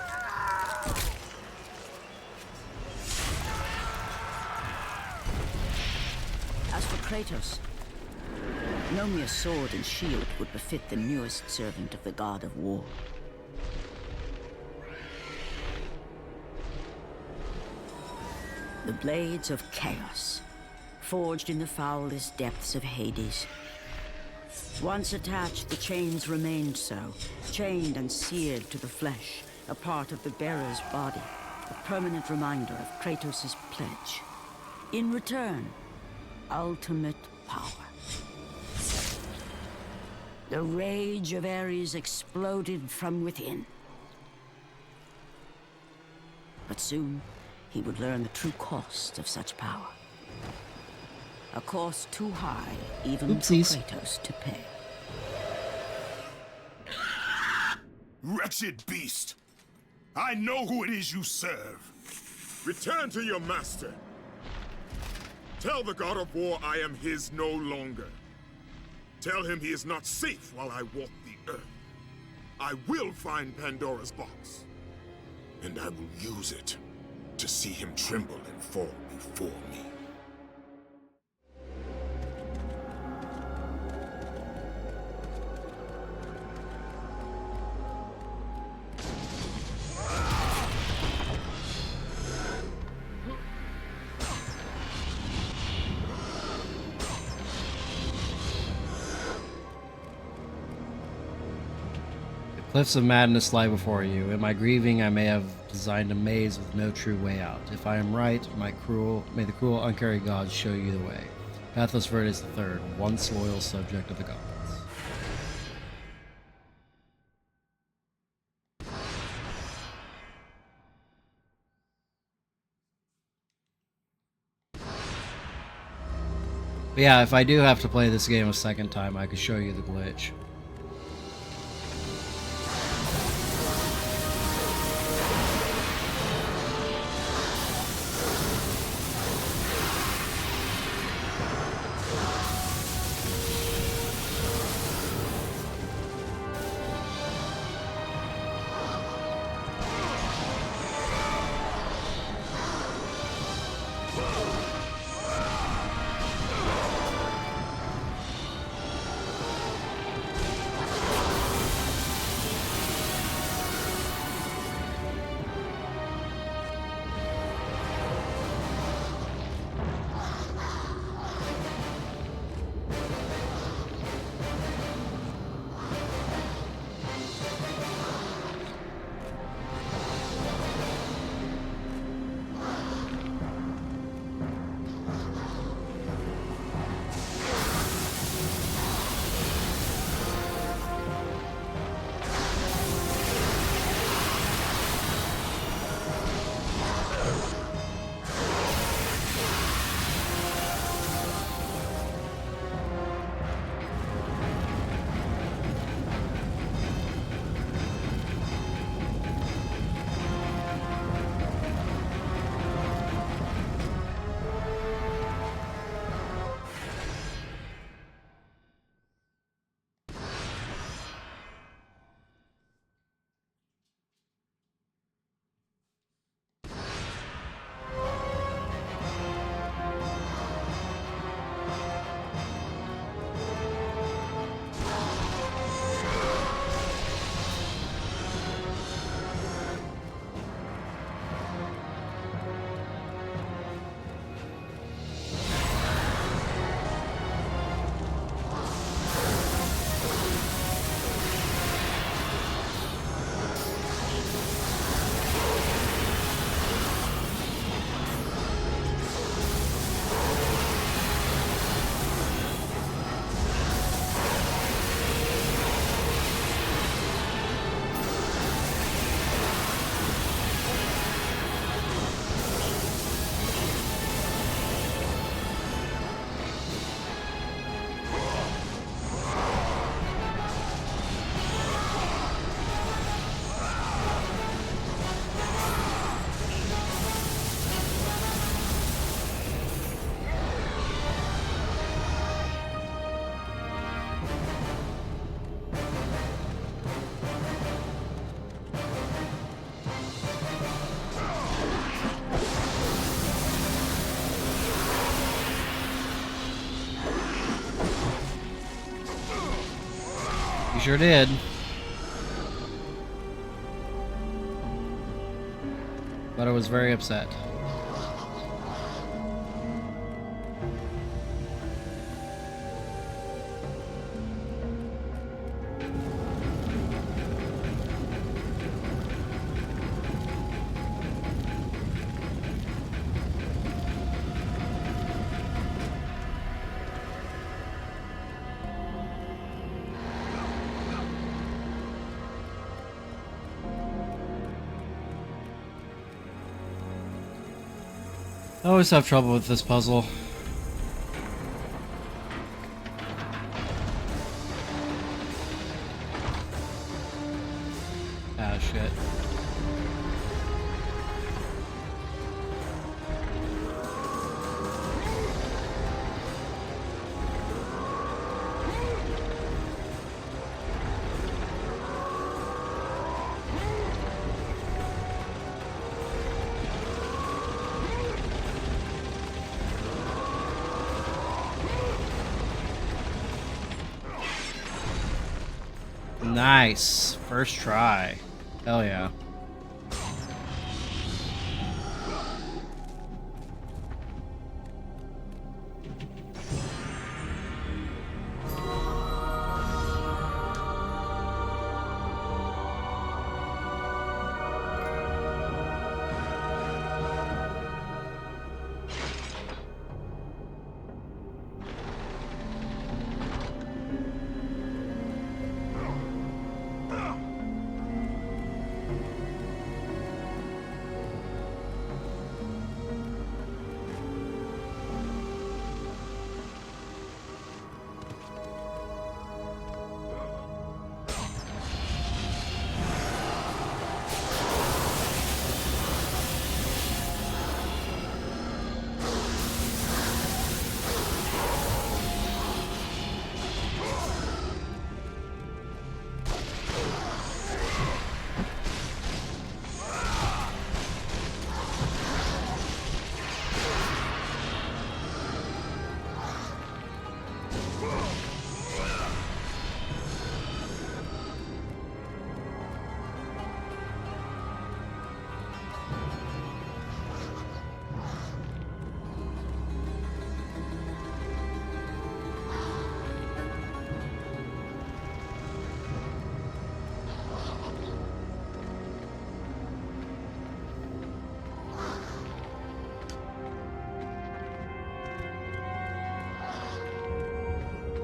As for Kratos, no mere sword and shield would befit the newest servant of the god of war. The blades of chaos, forged in the foulest depths of Hades. Once attached, the chains remained so, chained and seared to the flesh, a part of the bearer's body, a permanent reminder of Kratos' pledge. In return, ultimate power. The rage of Ares exploded from within. But soon, he would learn the true cost of such power. A cost too high even Oopsies. for Kratos to pay. Wretched beast! I know who it is you serve. Return to your master. Tell the god of war I am his no longer. Tell him he is not safe while I walk the earth. I will find Pandora's box. And I will use it to see him tremble and fall before me. Cliffs of madness lie before you. In my grieving, I may have designed a maze with no true way out. If I am right, may the cruel, uncaring gods show you the way. Pathos Verdes III, once loyal subject of the gods. But yeah, if I do have to play this game a second time, I could show you the glitch. sure did. But I was very upset. I always have trouble with this puzzle. Ah, shit. Nice. First try. Hell yeah.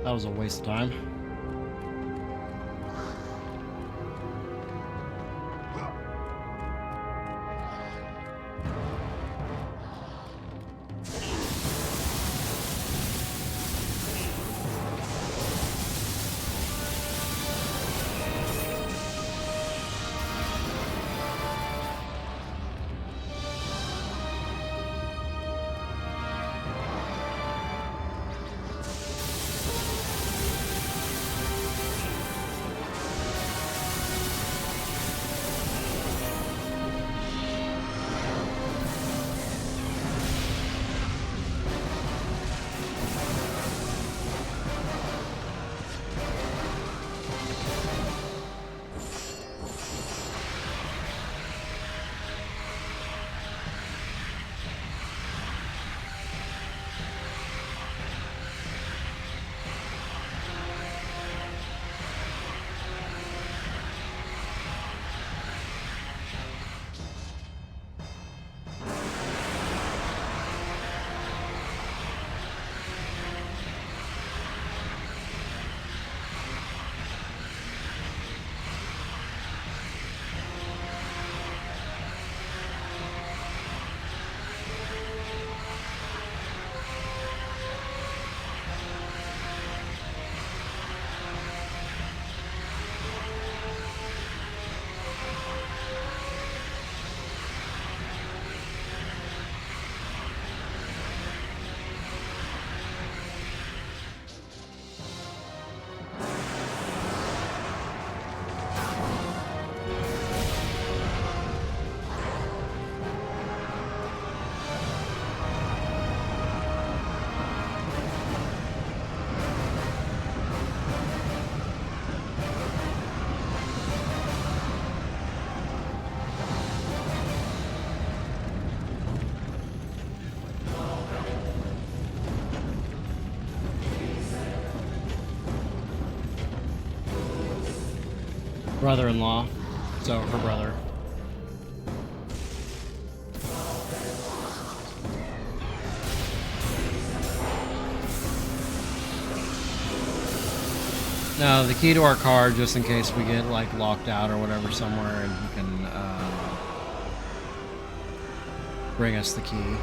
That was a waste of time. brother-in-law. So, her brother. Now, the key to our car, just in case we get, like, locked out or whatever somewhere, and he can bring us the key.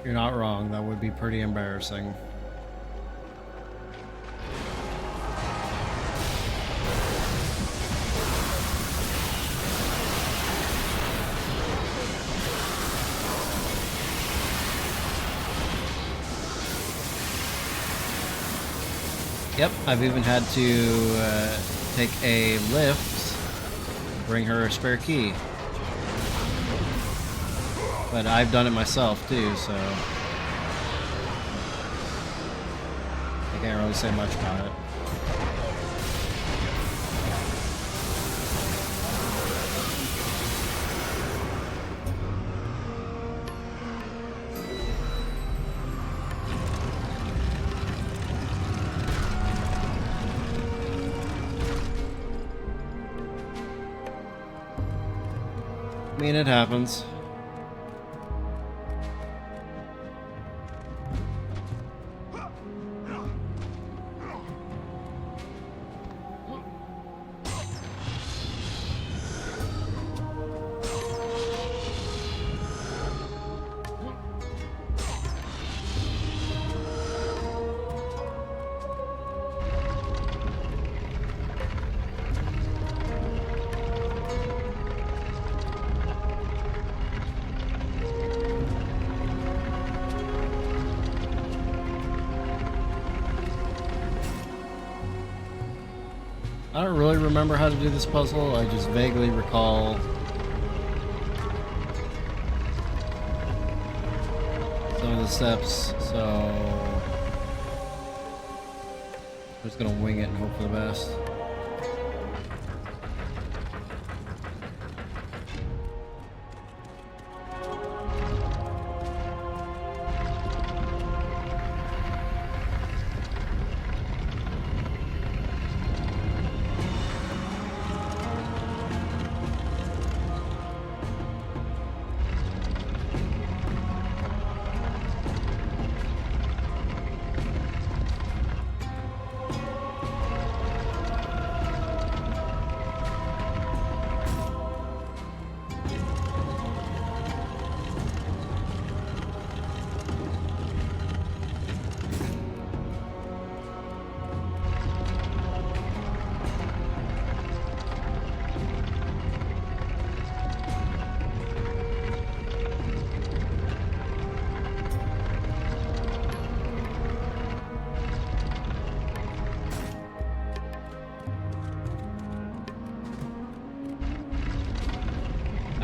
You're not wrong. That would be pretty embarrassing. Yep, I've even had to take a lift, bring her a spare key. But I've done it myself too, so I can't really say much about it. I mean, it happens. I don't really remember how to do this puzzle. I just vaguely recall some of the steps, so I'm just gonna wing it and hope for the best.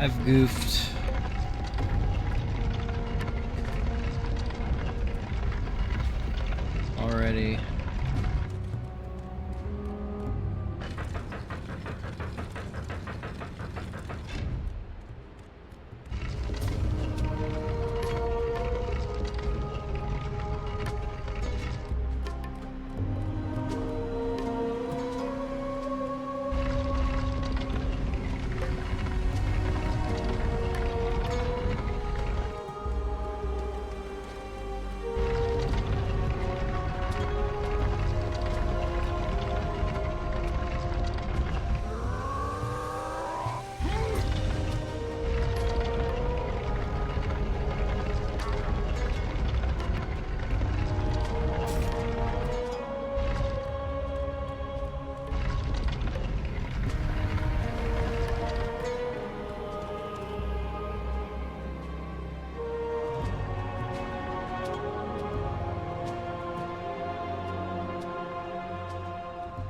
I've goofed. Already.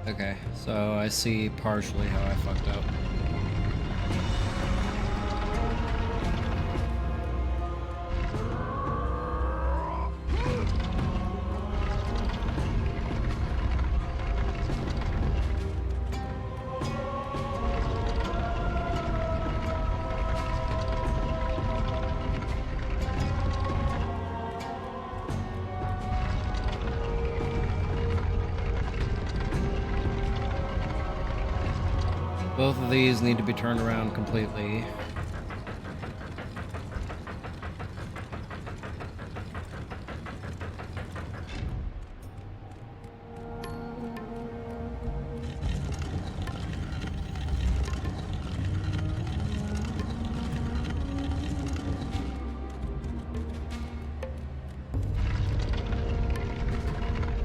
Okay, so I see partially how I fucked up. Both of these need to be turned around completely.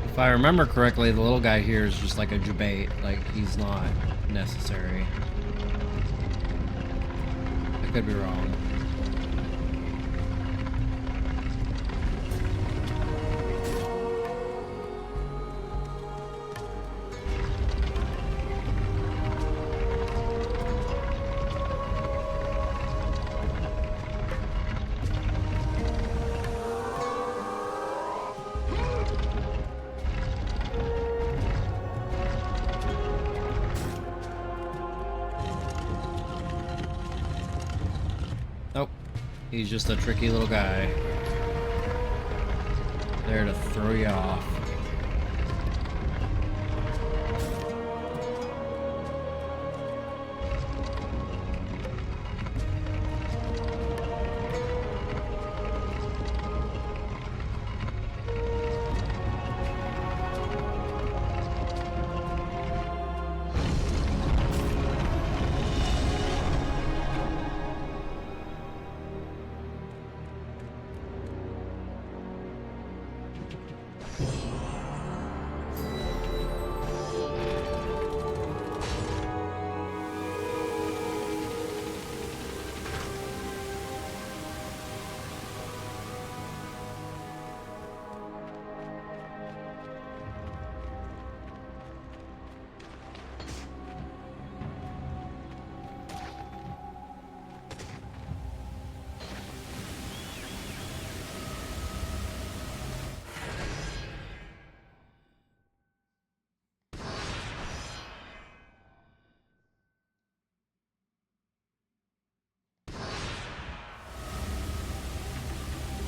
If I remember correctly, the little guy here is just like a debate, like he's not necessary. I could be wrong. Nope. He's just a tricky little guy. There to throw you off.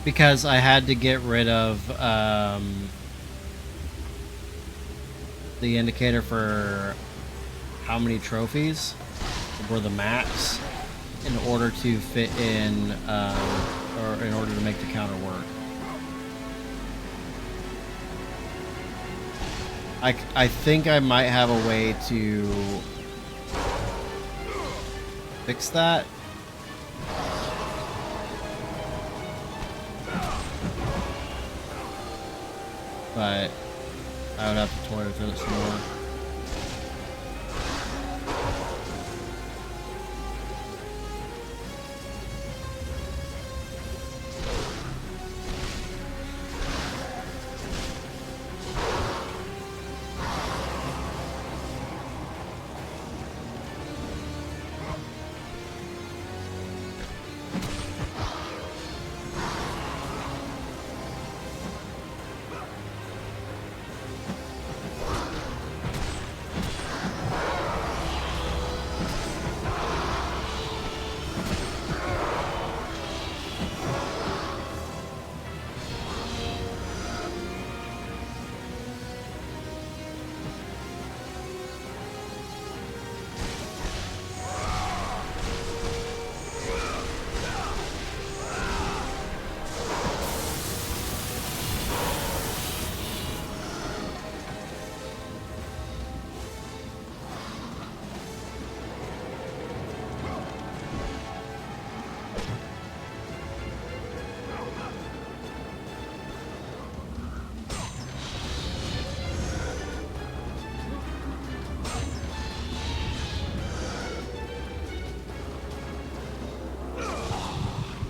Because I had to get rid of the indicator for how many trophies were the max in order to fit in, or in order to make the counter work. I think I might have a way to fix that. But I would have to toy with it some more.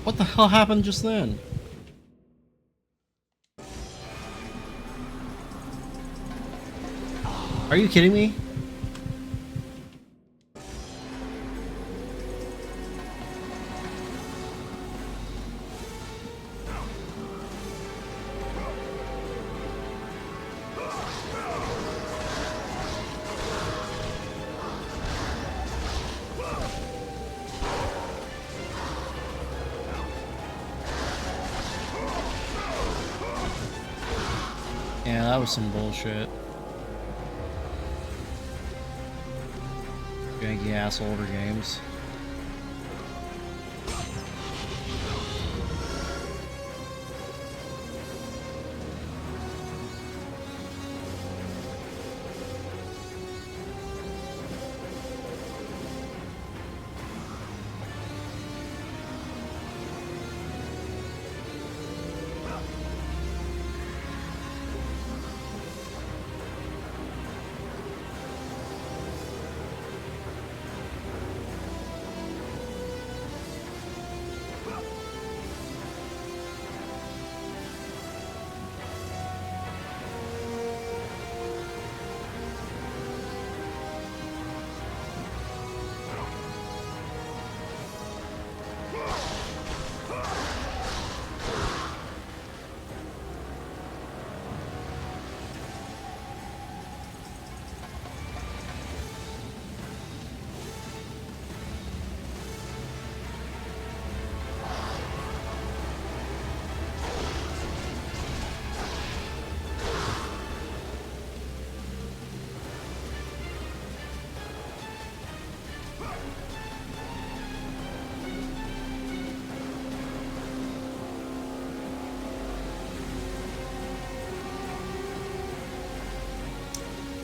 What the hell happened just then? Are you kidding me? Yeah, that was some bullshit. Janky ass older games.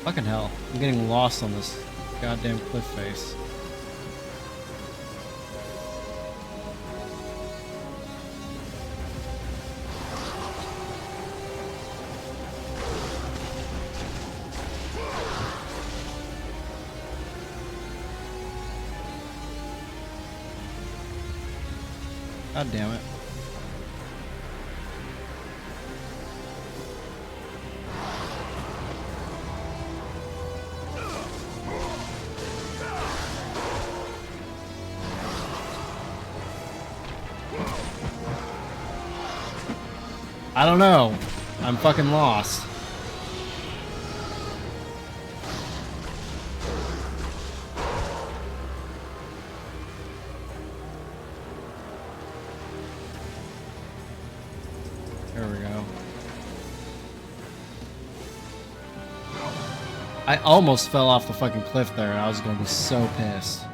Fucking hell. I'm getting lost on this goddamn cliff face. God damn it. I don't know. I'm fucking lost. There we go. I almost fell off the fucking cliff there and I was gonna be so pissed.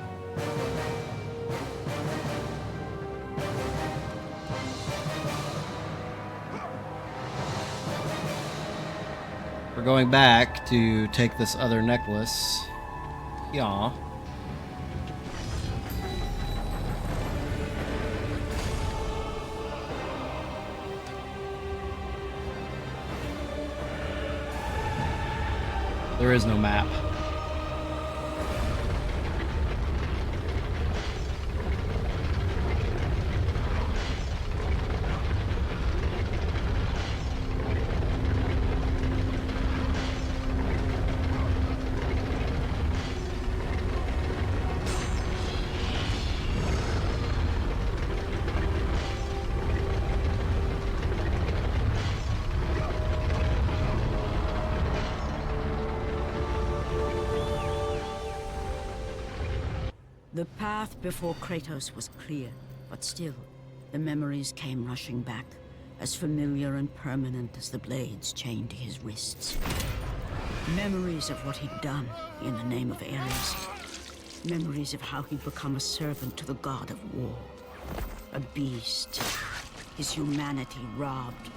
We're going back to take this other necklace. Yeah. There is no map. The path before Kratos was clear, but still, the memories came rushing back, as familiar and permanent as the blades chained to his wrists. Memories of what he'd done in the name of Ares. Memories of how he'd become a servant to the god of war. A beast. His humanity robbed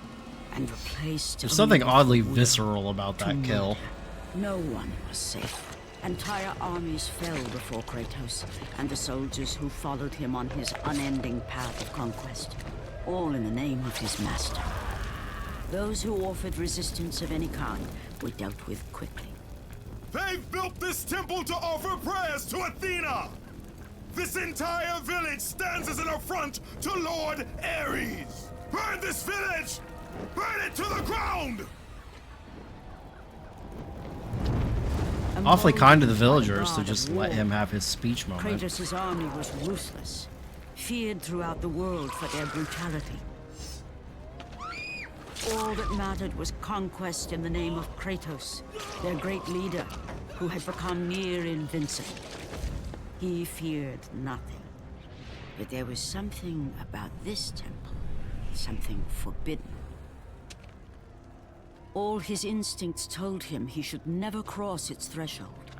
and replaced. There's something oddly visceral about that kill. No one was safe. Entire armies fell before Kratos and the soldiers who followed him on his unending path of conquest, all in the name of his master. Those who offered resistance of any kind were dealt with quickly. They've built this temple to offer prayers to Athena! This entire village stands as an affront to Lord Ares! Burn this village! Burn it to the ground! Awfully kind to the villagers to just let him have his speech moment. Kratos' army was ruthless, feared throughout the world for their brutality. All that mattered was conquest in the name of Kratos, their great leader, who had become near invincible. He feared nothing. But there was something about this temple, something forbidden. All his instincts told him he should never cross its threshold.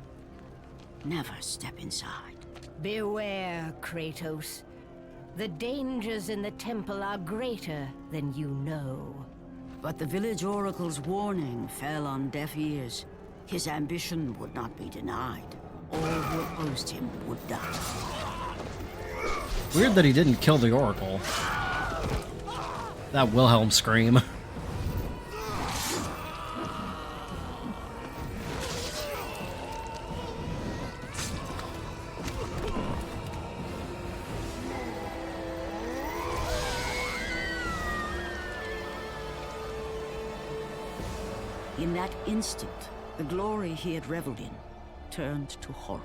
Never step inside. Beware, Kratos. The dangers in the temple are greater than you know. But the village oracle's warning fell on deaf ears. His ambition would not be denied. All who opposed him would die. Weird that he didn't kill the Oracle. That Wilhelm scream. In that instant, the glory he had reveled in turned to horror.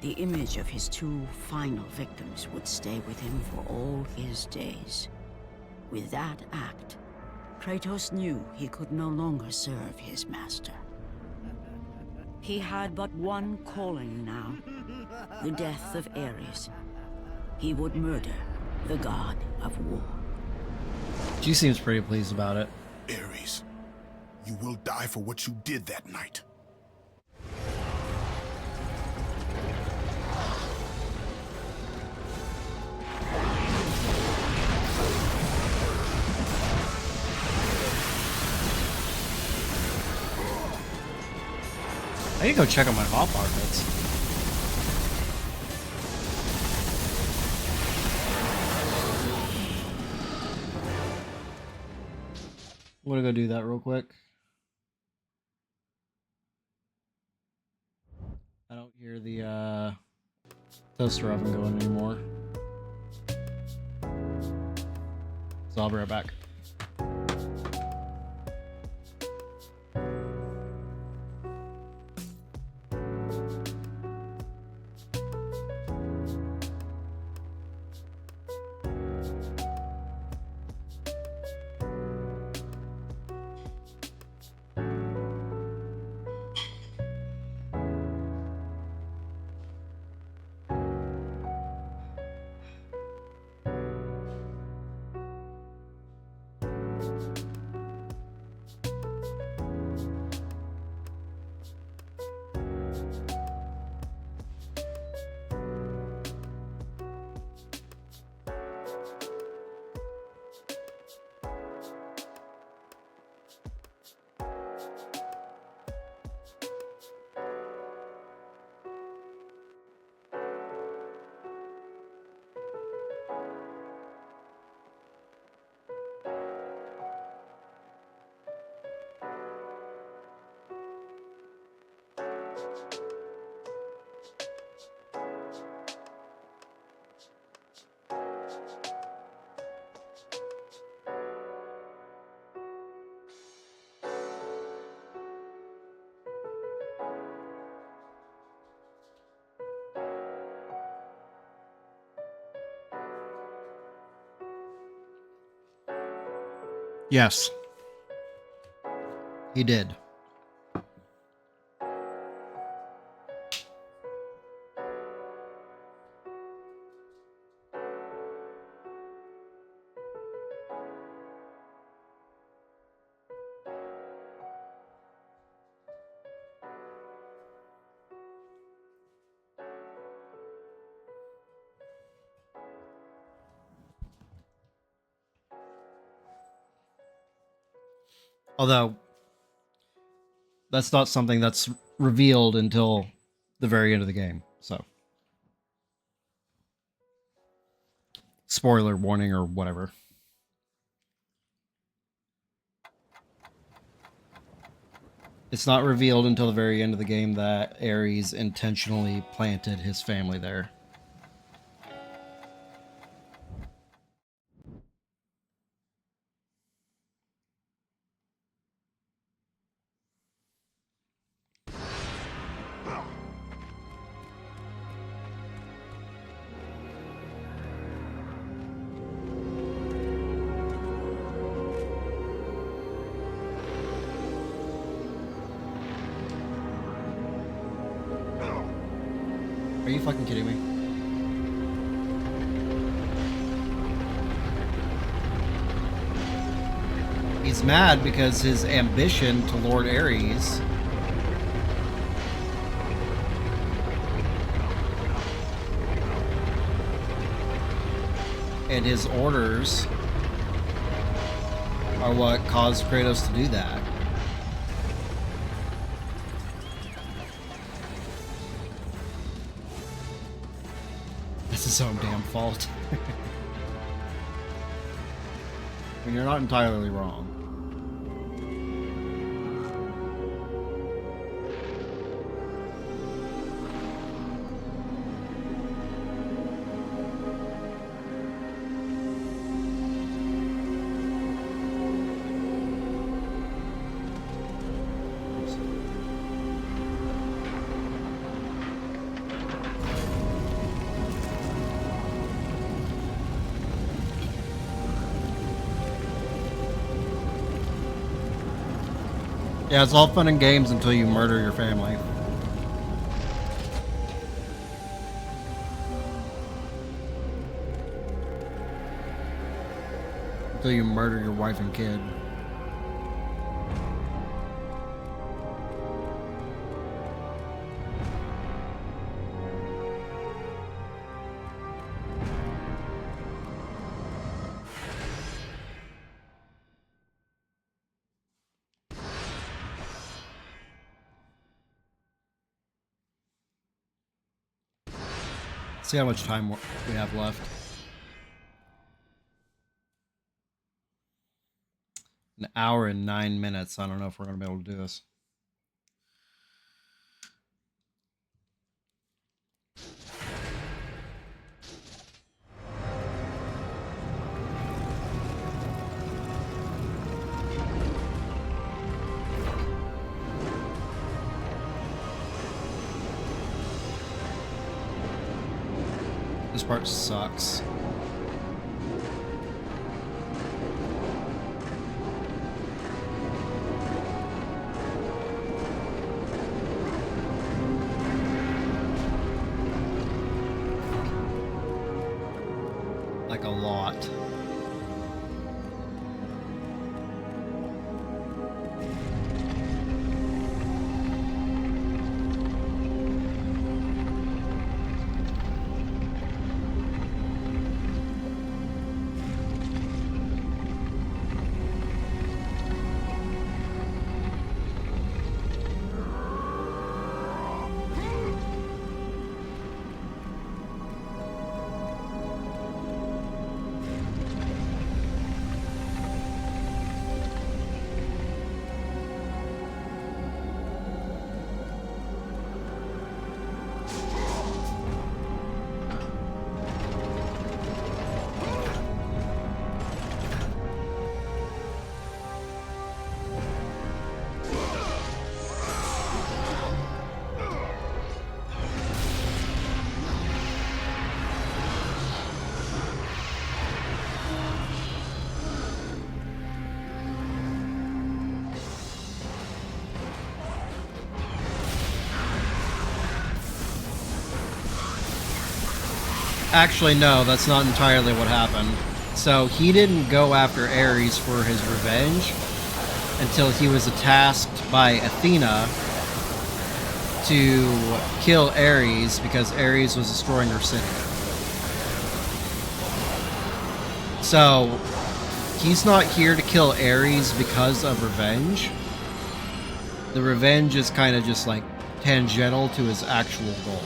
The image of his two final victims would stay with him for all his days. With that act, Kratos knew he could no longer serve his master. He had but one calling now, the death of Ares. He would murder the god of war. She seems pretty pleased about it. Ares, you will die for what you did that night. I need to go check on my hot markets. I'm gonna go do that real quick. I don't hear the toaster oven going anymore. So I'll be right back. Yes. He did. Although, that's not something that's revealed until the very end of the game, so. Spoiler warning or whatever. It's not revealed until the very end of the game that Ares intentionally planted his family there. Are you fucking kidding me? He's mad because his ambition to Lord Ares and his orders are what caused Kratos to do that. That's his own damn fault. I mean, you're not entirely wrong. Yeah, it's all fun and games until you murder your family. Until you murder your wife and kid. See how much time we have left. An hour and 9 minutes. I don't know if we're going to be able to do this. This part sucks. Like a lot. Actually, no, that's not entirely what happened. So he didn't go after Ares for his revenge until he was tasked by Athena to kill Ares because Ares was destroying her city. So he's not here to kill Ares because of revenge. The revenge is kind of just like tangential to his actual goal.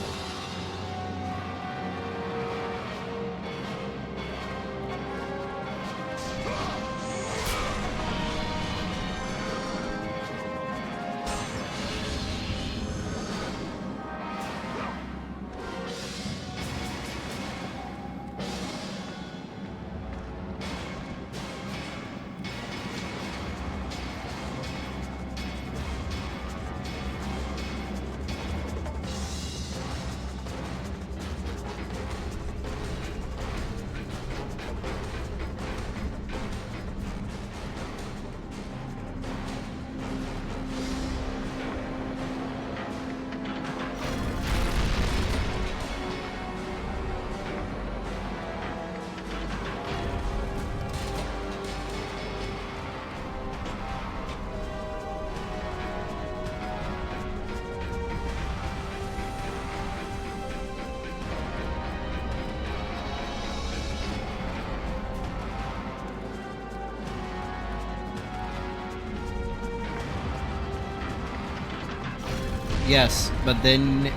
Yes, but then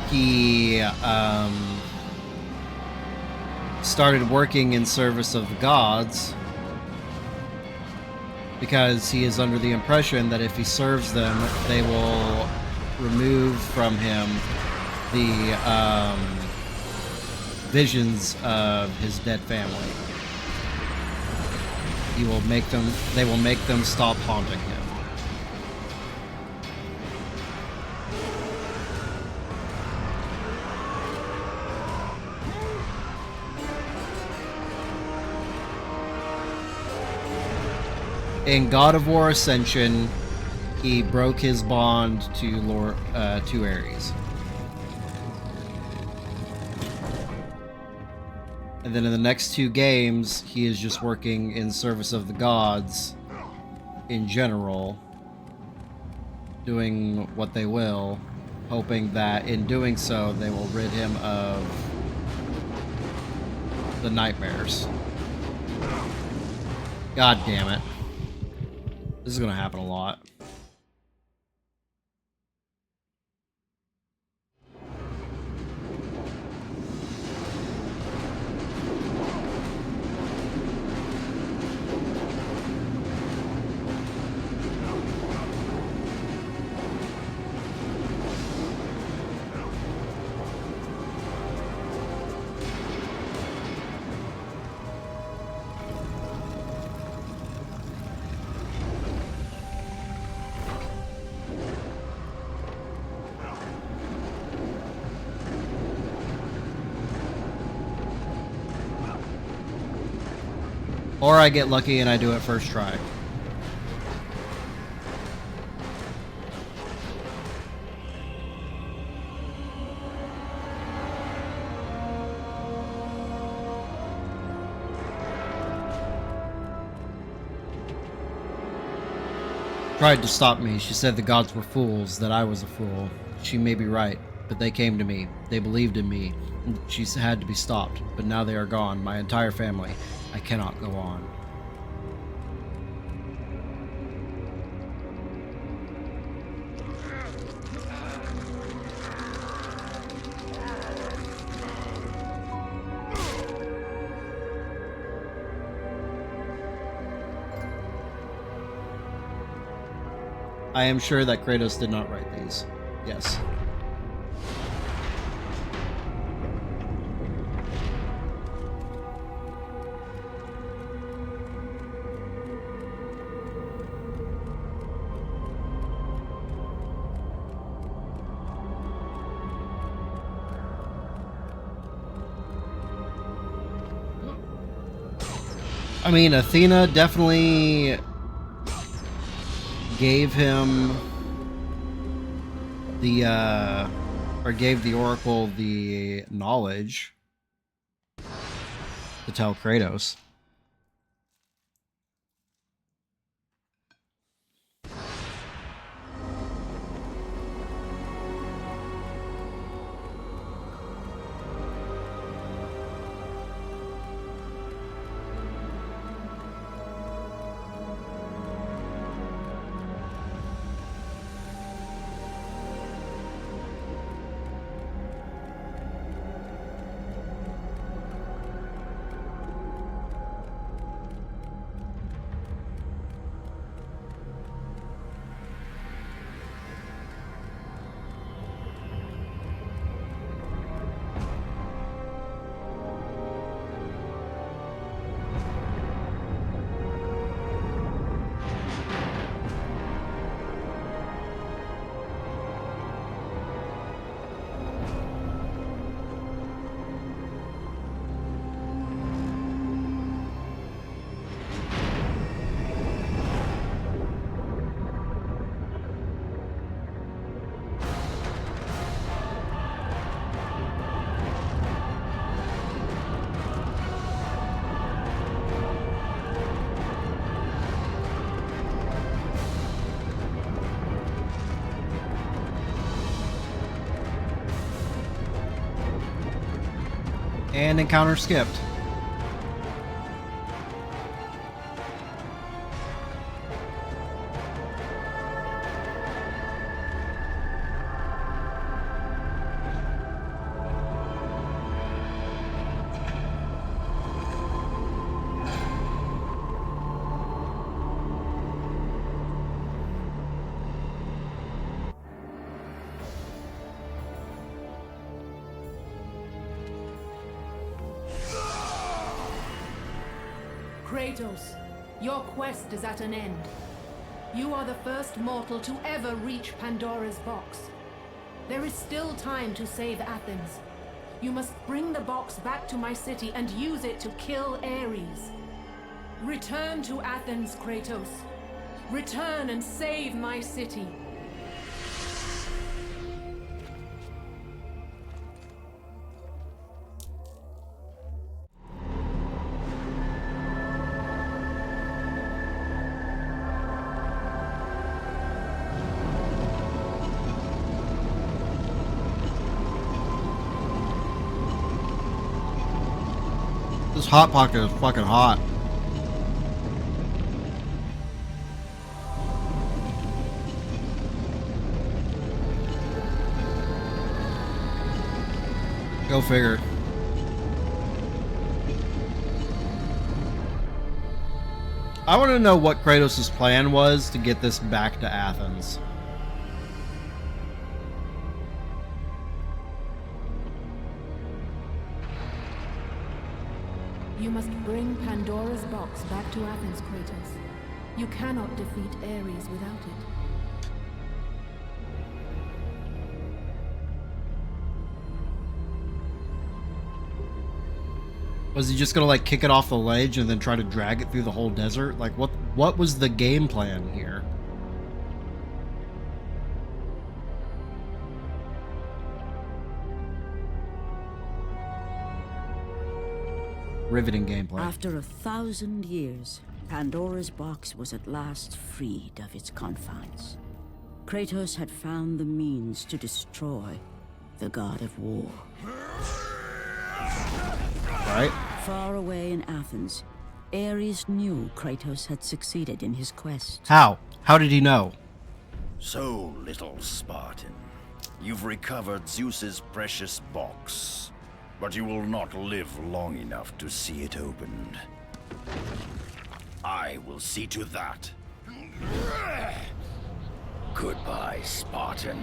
he started working in service of the gods because he is under the impression that if he serves them, they will remove from him the visions of his dead family. They will make them stop haunting him. In God of War Ascension, he broke his bond to Ares. And then in the next two games, he is just working in service of the gods in general, doing what they will, hoping that in doing so, they will rid him of the nightmares. God damn it. This is gonna happen a lot. Or I get lucky and I do it first try. Tried to stop me. She said the gods were fools, that I was a fool. She may be right, but they came to me. They believed in me. She had to be stopped, but now they are gone. My entire family. I cannot go on. I am sure that Kratos did not write these. Yes. I mean, Athena definitely gave him the, or gave the Oracle the knowledge to tell Kratos. And encounter skipped. Kratos, your quest is at an end. You are the first mortal to ever reach Pandora's box. There is still time to save Athens. You must bring the box back to my city and use it to kill Ares. Return to Athens, Kratos. Return and save my city. This hot pocket is fucking hot. Go figure. I want to know what Kratos' plan was to get this back to Athens. You must bring Pandora's box back to Athens, Kratos. You cannot defeat Ares without it. Was he just gonna like kick it off the ledge and then try to drag it through the whole desert? Like what was the game plan here? Riveting gameplay. After 1,000 years, Pandora's box was at last freed of its confines. Kratos had found the means to destroy the god of war. Right? Far away in Athens, Ares knew Kratos had succeeded in his quest. How? How did he know? So, little Spartan, you've recovered Zeus's precious box, but you will not live long enough to see it opened. I will see to that. Goodbye, Spartan.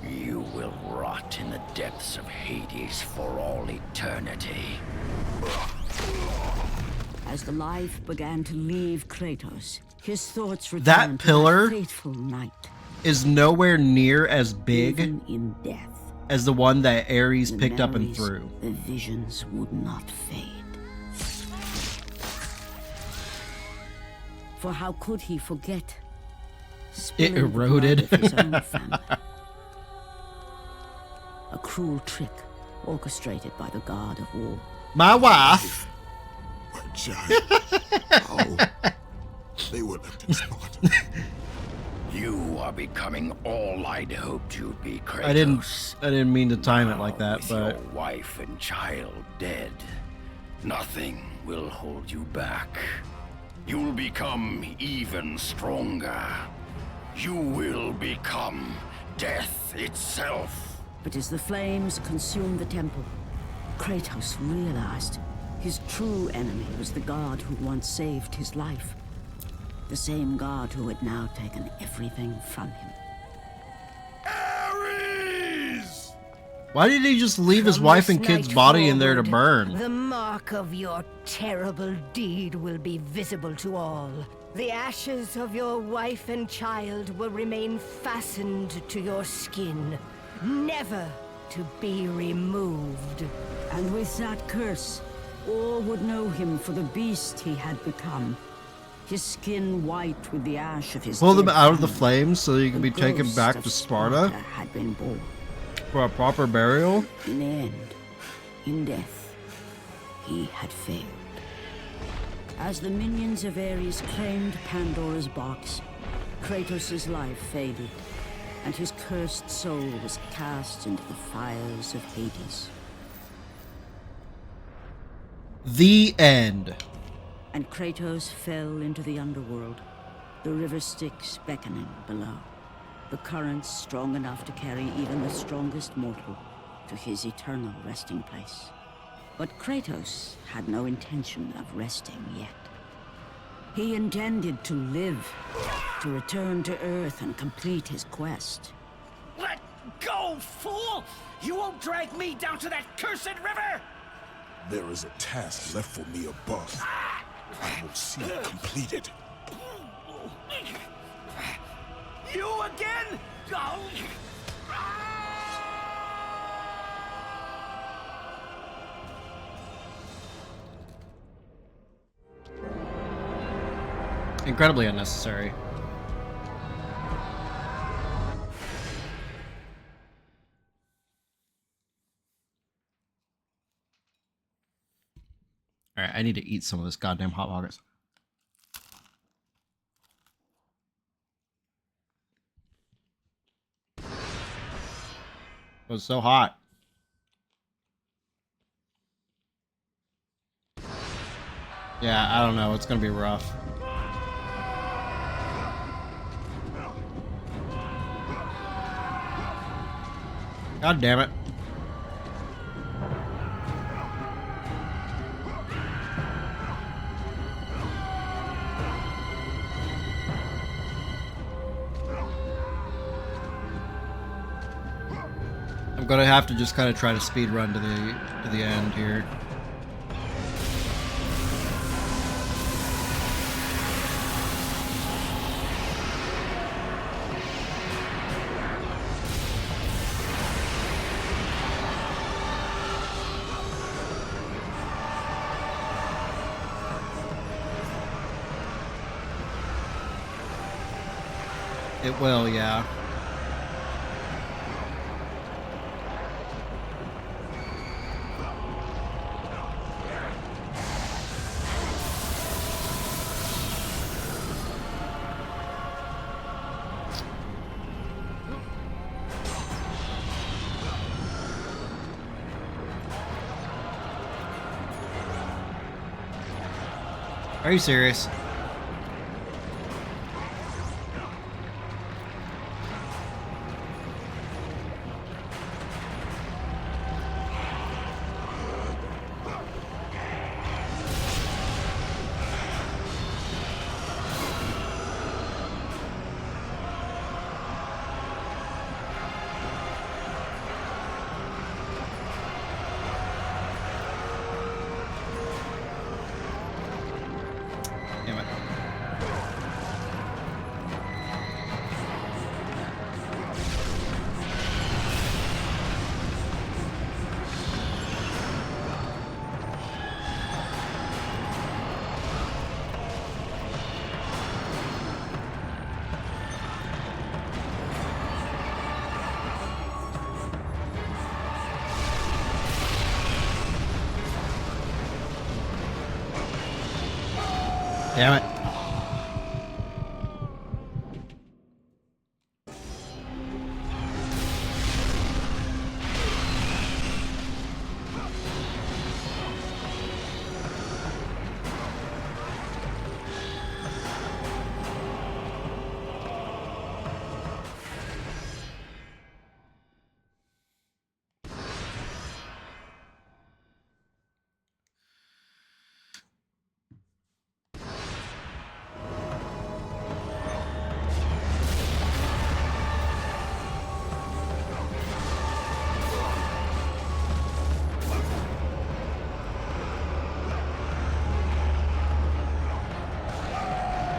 You will rot in the depths of Hades for all eternity. As the life began to leave Kratos, his thoughts returned That pillar to that fateful night. is nowhere near as big Even in death, as the one that Ares the picked up and memories, threw. the visions would not fade. For how could he forget? It Spilling the eroded. blood of his own family. A cruel trick orchestrated by the god of war. My wife. My child. Oh, they were left in Sparta. You are becoming all I'd hoped you'd be, Kratos. I didn't mean to time it like that, With but your wife and child dead, nothing will hold you back. You'll become even stronger. You will become death itself. But as the flames consumed the temple, Kratos realized his true enemy was the god who once saved his life. The same god who had now taken everything from him. Ares! why did he just leave his From wife this and kid's night body in there to forward, burn? The mark of your terrible deed will be visible to all. The ashes of your wife and child will remain fastened to your skin, never to be removed. And with that curse, all would know him for the beast he had become. His skin white with the ash of his Pull them dead out of the family. flames so he can The be taken ghost back of to Sparta had been born. for a proper burial? In the end, in death, he had failed. As the minions of Ares claimed Pandora's box, Kratos' life faded, and his cursed soul was cast into the fires of Hades. The end. And Kratos fell into the underworld, the river Styx beckoning below, the currents strong enough to carry even the strongest mortal to his eternal resting place. But Kratos had no intention of resting yet. He intended to live, to return to Earth and complete his quest. Let go, fool! You won't drag me down to that cursed river! There is a task left for me above. I will see it completed. You again? Oh. Incredibly unnecessary. All right, I need to eat some of this goddamn Hot Pockets. It was so hot. Yeah, I don't know. It's gonna be rough. God damn it. I'm gonna have to just kind of try to speed run to the end here. It will, yeah. Are you serious? Damn it. Damn it.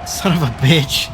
Son of a bitch.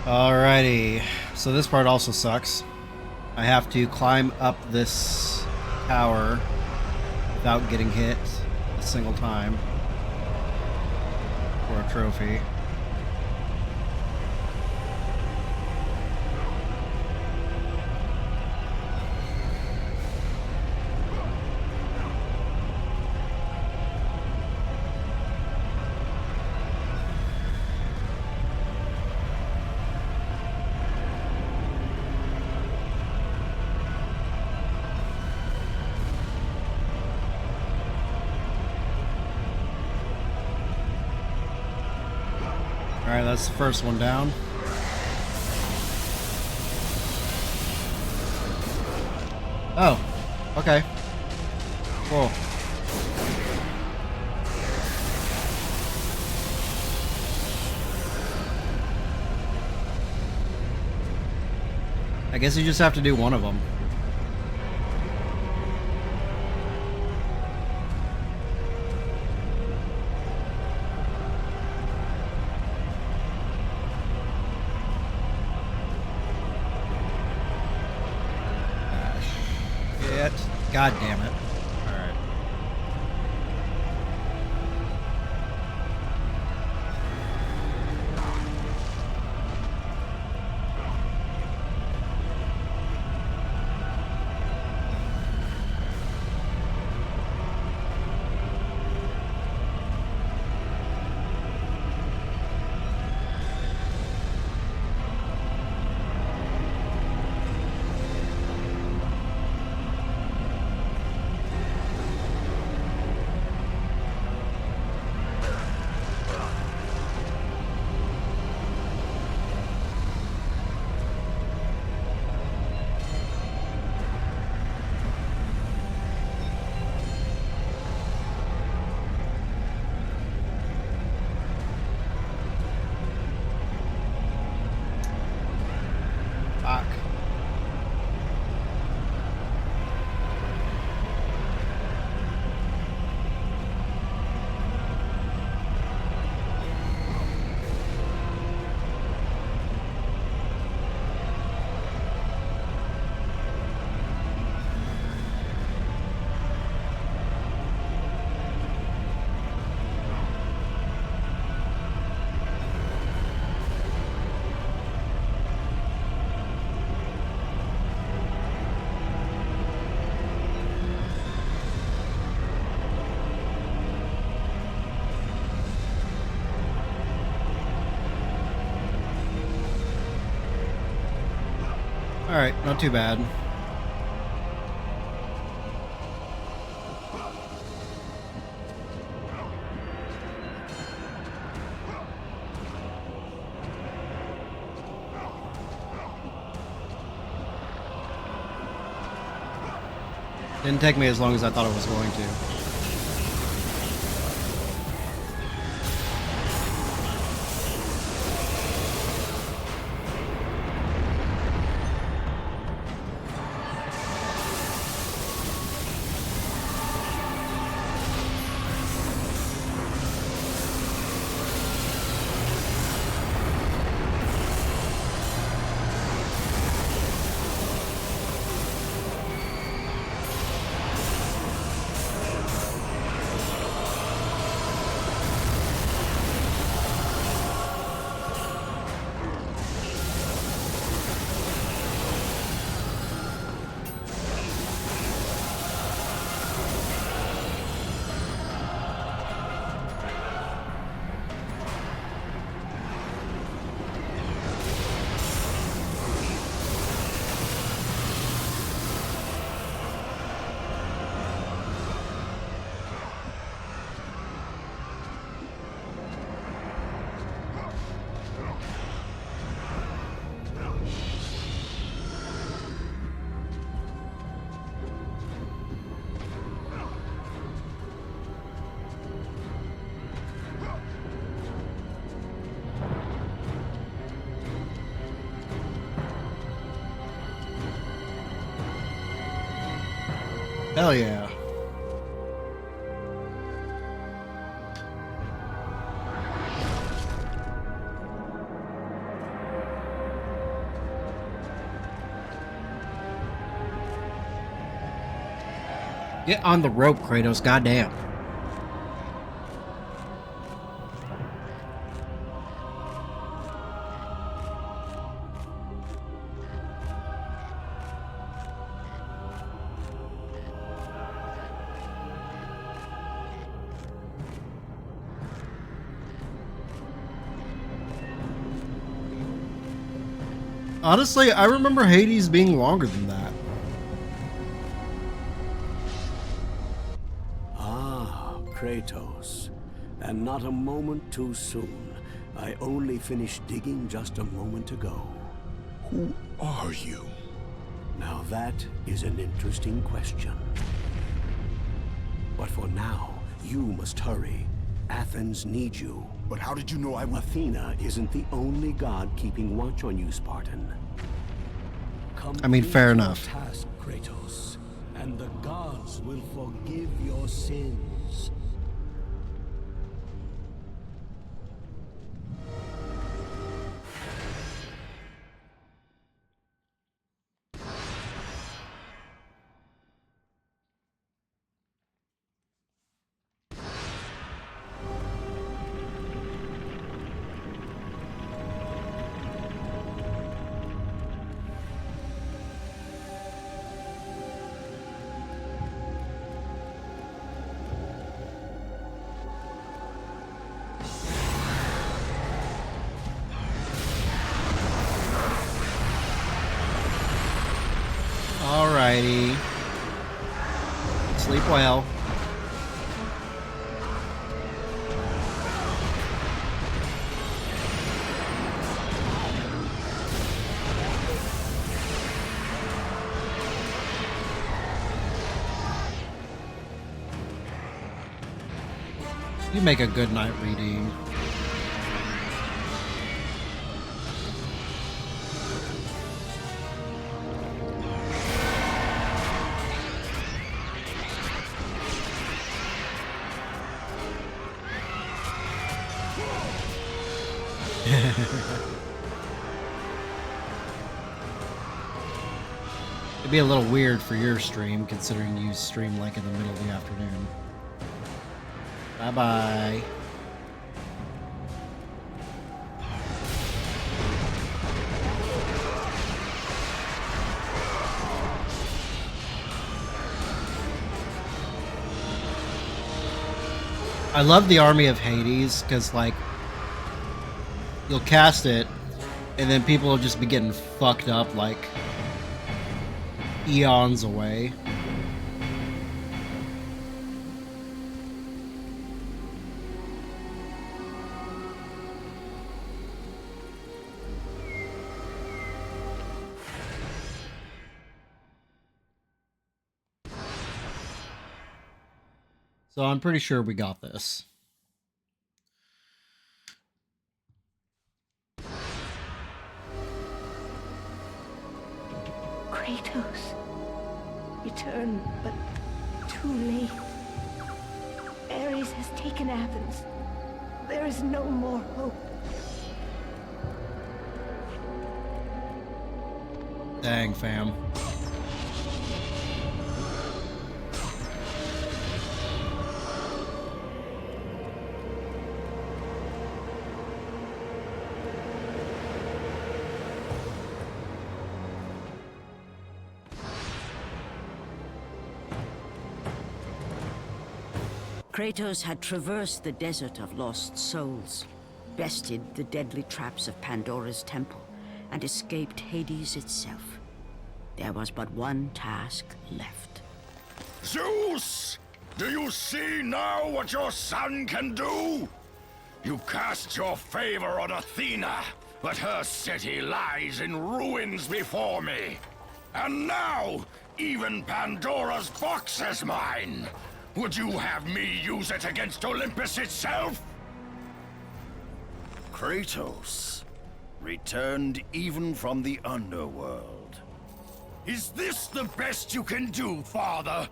Alrighty, so this part also sucks. I have to climb up this tower without getting hit a single time for a trophy. Alright, that's the first one down. Oh, okay. Cool. I guess you just have to do one of them. God damn it. Alright. Fuck. Alright, not too bad. Didn't take me as long as I thought it was going to. Hell yeah. Get on the rope, Kratos. Goddamn. Honestly, I remember Hades being longer than that. Ah, Kratos. And not a moment too soon. I only finished digging just a moment ago. Who are you? Now that is an interesting question. But for now, you must hurry. Athens needs you. But how did you know I would? Athena isn't the only god keeping watch on you, Spartan. I mean, fair Complete your enough. task, Kratos, and the gods will forgive your sins. Alrighty. Sleep well. You make a good night reading. It'd be a little weird for your stream, considering you stream like in the middle of the afternoon. Bye-bye. I love the Army of Hades, because, like, you'll cast it, and then people will just be getting fucked up, like, eons away. So I'm pretty sure we got this. Kratos, return, but too late. Ares has taken Athens. There is no more hope. Dang, fam. Kratos had traversed the desert of lost souls, bested the deadly traps of Pandora's temple, and escaped Hades itself. There was but one task left. Zeus! Do you see now what your son can do? You cast your favor on Athena, but her city lies in ruins before me. And now, even Pandora's box is mine. Would you have me use it against Olympus itself? Kratos, returned even from the underworld. Is this the best you can do, father?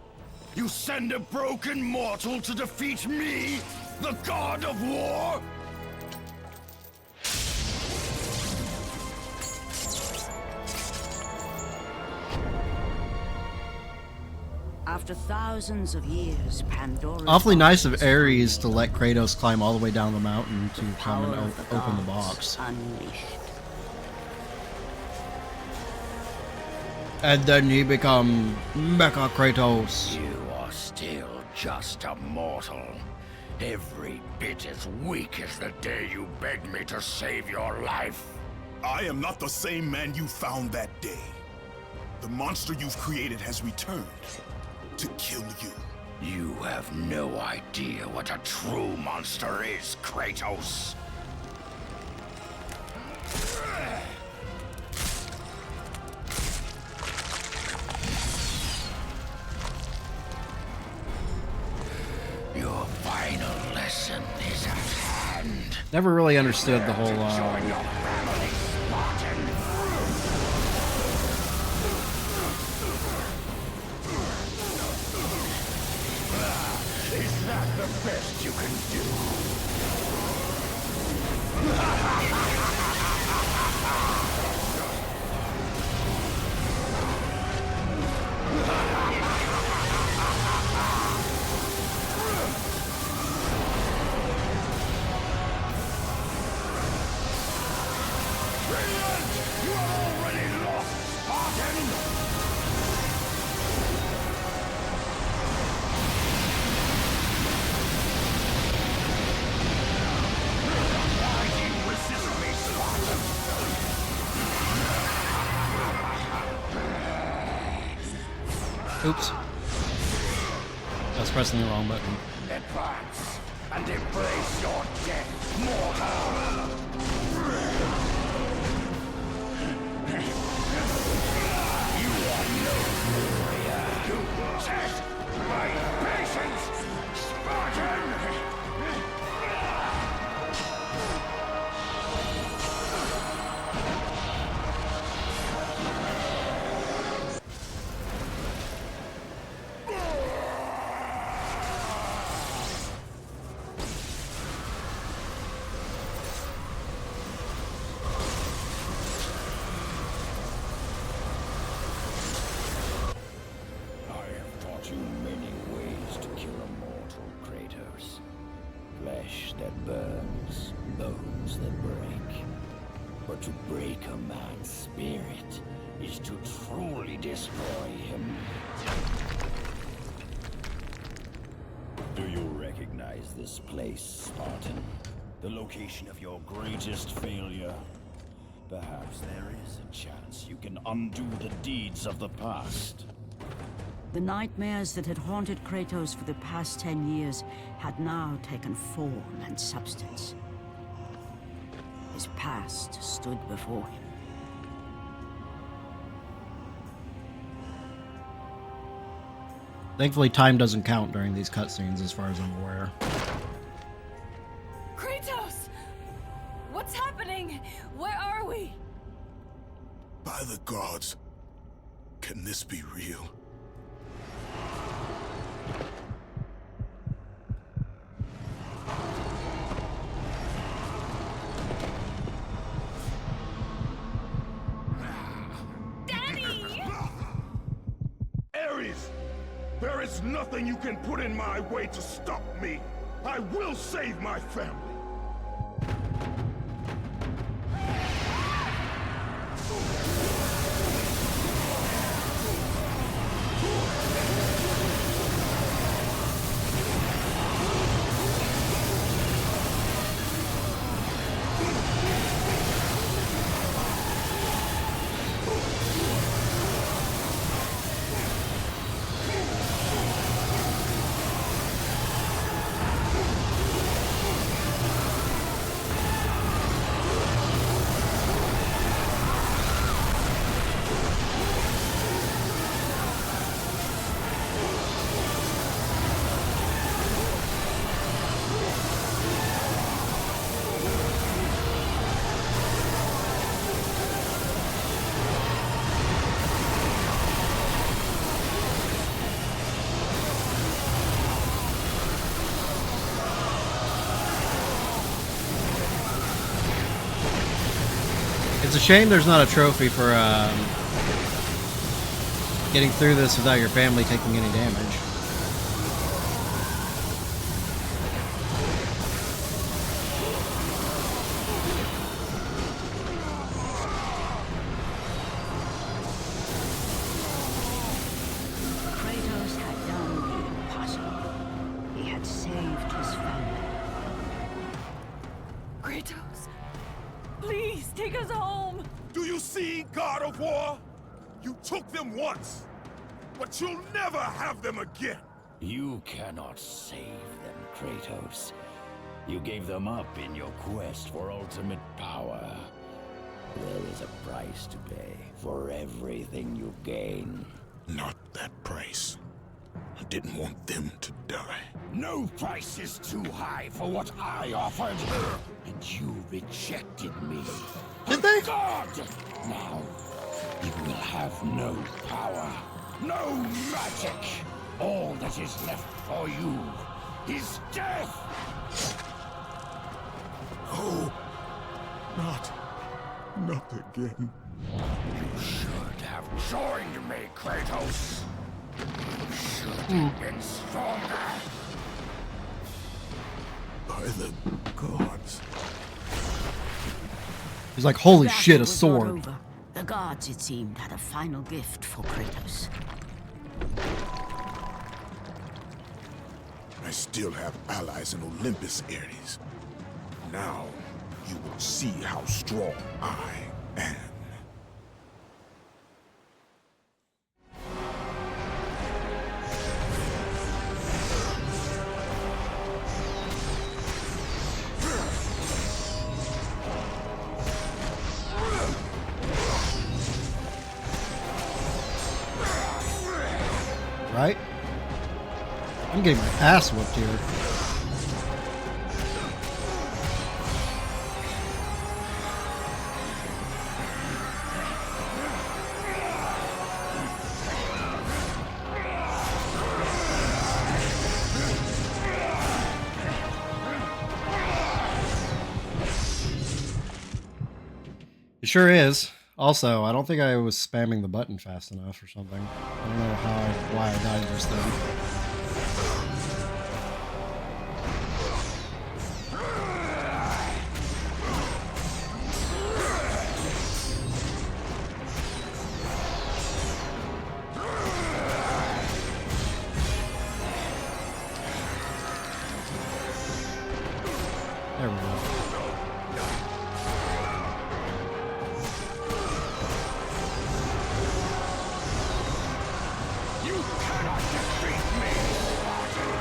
You send a broken mortal to defeat me, the god of war? After thousands of years, Pandora's Awfully nice of box Ares to let Kratos climb all the way down the mountain to come and power of the open the gods box. unleashed. And then he become Mecha Kratos. You are still just a mortal. Every bit as weak as the day you begged me to save your life. I am not the same man you found that day. The monster you've created has returned to kill you. You have no idea what a true monster is, Kratos. Your final lesson is at hand. Never really understood the whole Join your family, Spartan. Is that the best you can do? Brilliant! You are already lost, Spartan! Why do you resist me, Spartan? Oops. I was pressing the wrong button. Advance and embrace your death, mortal! You are no warrior. You test my patience, Spartan! I have taught you many ways to kill a mortal, Kratos. Flesh that burns, bones that break. But to break a man's spirit is to truly destroy him. Do you recognize this place, Spartan? The location of your greatest failure? Perhaps there is a chance you can undo the deeds of the past. The nightmares that had haunted Kratos for the past 10 years had now taken form and substance. His past stood before him. Thankfully, time doesn't count during these cutscenes, as far as I'm aware. Kratos! What's happening? Where are we? By the gods, can this be real? Daddy! Ares! There is nothing you can put in my way to stop me! I will save my family! It's a shame there's not a trophy for getting through this without your family taking any damage. Kratos had done the impossible. He had saved his family. Kratos, please take us home. Do you see, God of War? You took them once, but you'll never have them again. You cannot save them, Kratos. You gave them up in your quest for ultimate power. There is a price to pay for everything you gain. Not that price. I didn't want them to die. No price is too high for what I offered. And you rejected me. Did they? God! Now, you will have no power, no magic. All that is left for you is death! Oh, not again. You should have joined me, Kratos. You should have been stronger. By the gods. He's like, holy The shit, a battle was not sword. over. The gods, it seemed, had a final gift for Kratos. I still have allies in Olympus, Ares. Now, you will see how strong I am. Right? I'm getting my ass whooped here. It sure is. Also, I don't think I was spamming the button fast enough or something. I don't know why I died just then. There we go. You cannot defeat me, Spartan!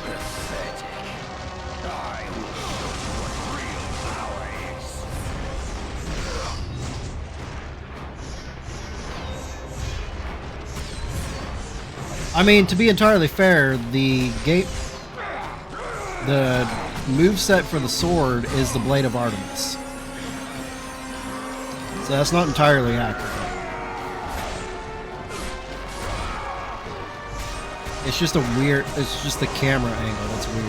Pathetic. I will show you what real power is. I mean, to be entirely fair, the moveset for the sword is the Blade of Artemis. So that's not entirely accurate. It's just it's just the camera angle that's weird.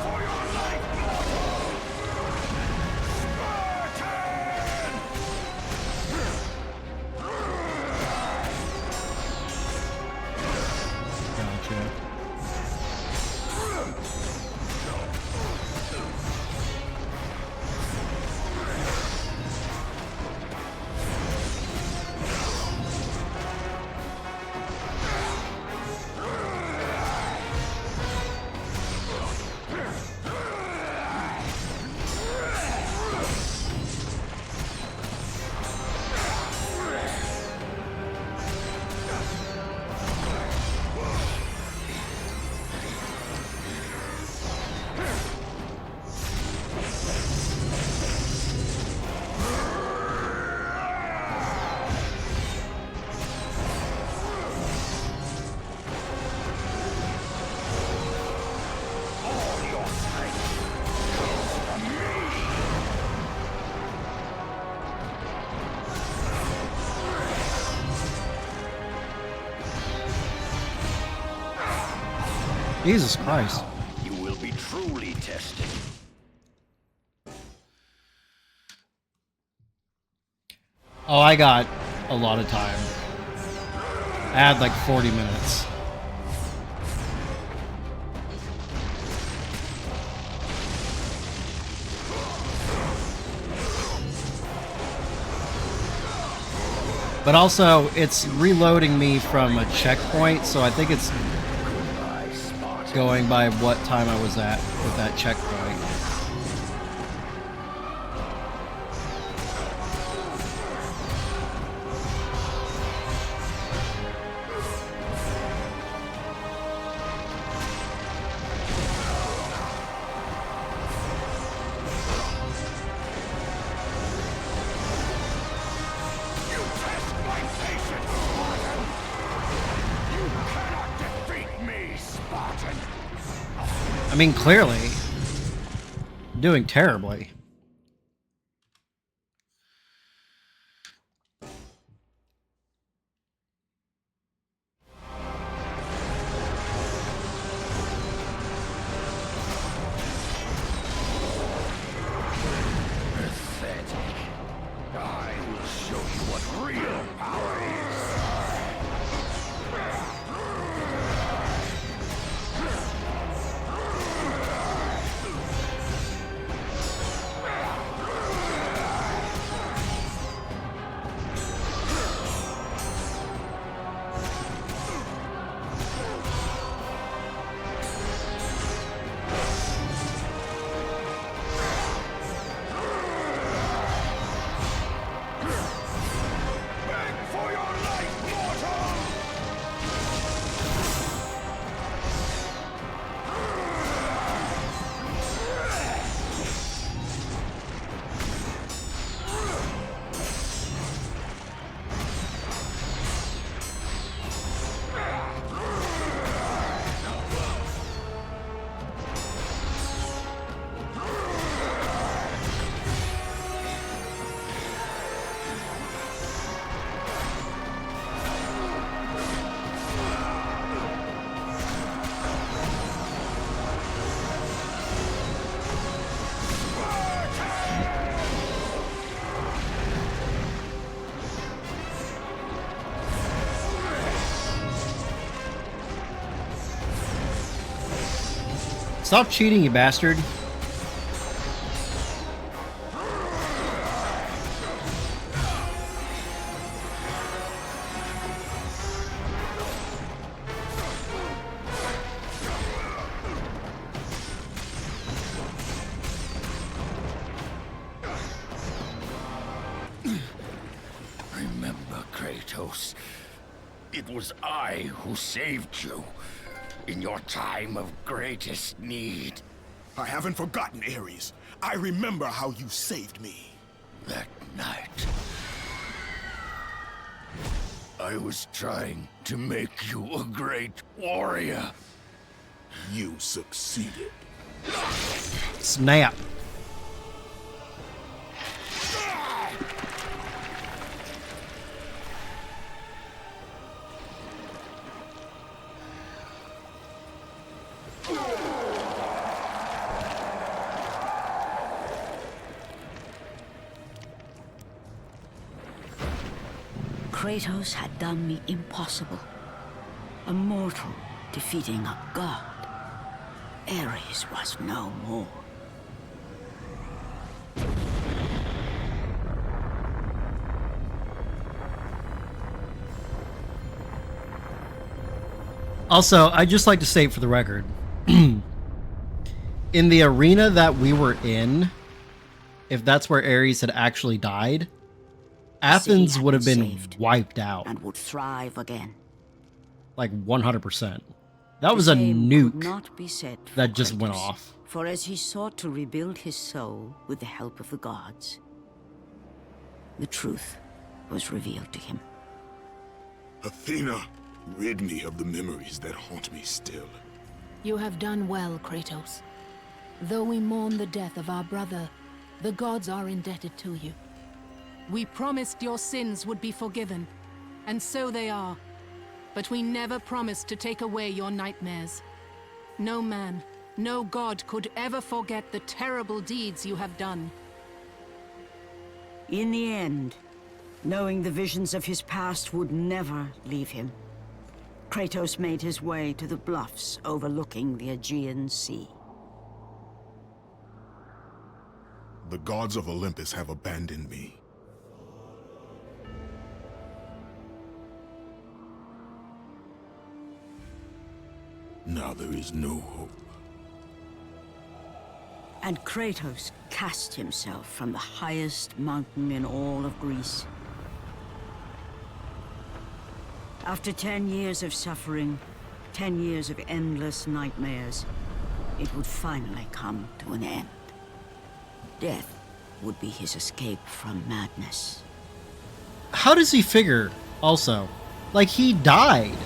For your life, mortal! Gotcha. Jesus Christ. You will be truly tested. Oh, I got a lot of time. I had like 40 minutes. But also, it's reloading me from a checkpoint, so I think it's going by what time I was at with that checkpoint. I mean, clearly, doing terribly. Pathetic. I will show you what real power is. Stop cheating, you bastard. Remember, Kratos. It was I who saved you in your time of greatest need. I haven't forgotten, Ares. I remember how you saved me. That night, I was trying to make you a great warrior. You succeeded. Snap. Kratos had done me impossible. A mortal defeating a god. Ares was no more. Also, I'd just like to state for the record, in the arena that we were in, if that's where Ares had actually died, Athens would have been wiped out. And would thrive again. Like 100%. That was a nuke not be said that just went off. For as he sought to rebuild his soul with the help of the gods, the truth was revealed to him. Athena, rid me of the memories that haunt me still. You have done well, Kratos. Though we mourn the death of our brother, the gods are indebted to you. We promised your sins would be forgiven, and so they are. But we never promised to take away your nightmares. No man, no god could ever forget the terrible deeds you have done. In the end, knowing the visions of his past would never leave him, Kratos made his way to the bluffs overlooking the Aegean Sea. The gods of Olympus have abandoned me. Now there is no hope. And Kratos cast himself from the highest mountain in all of Greece. After 10 years of suffering, 10 years of endless nightmares, it would finally come to an end. Death would be his escape from madness. How does he figure, also? Like, he died.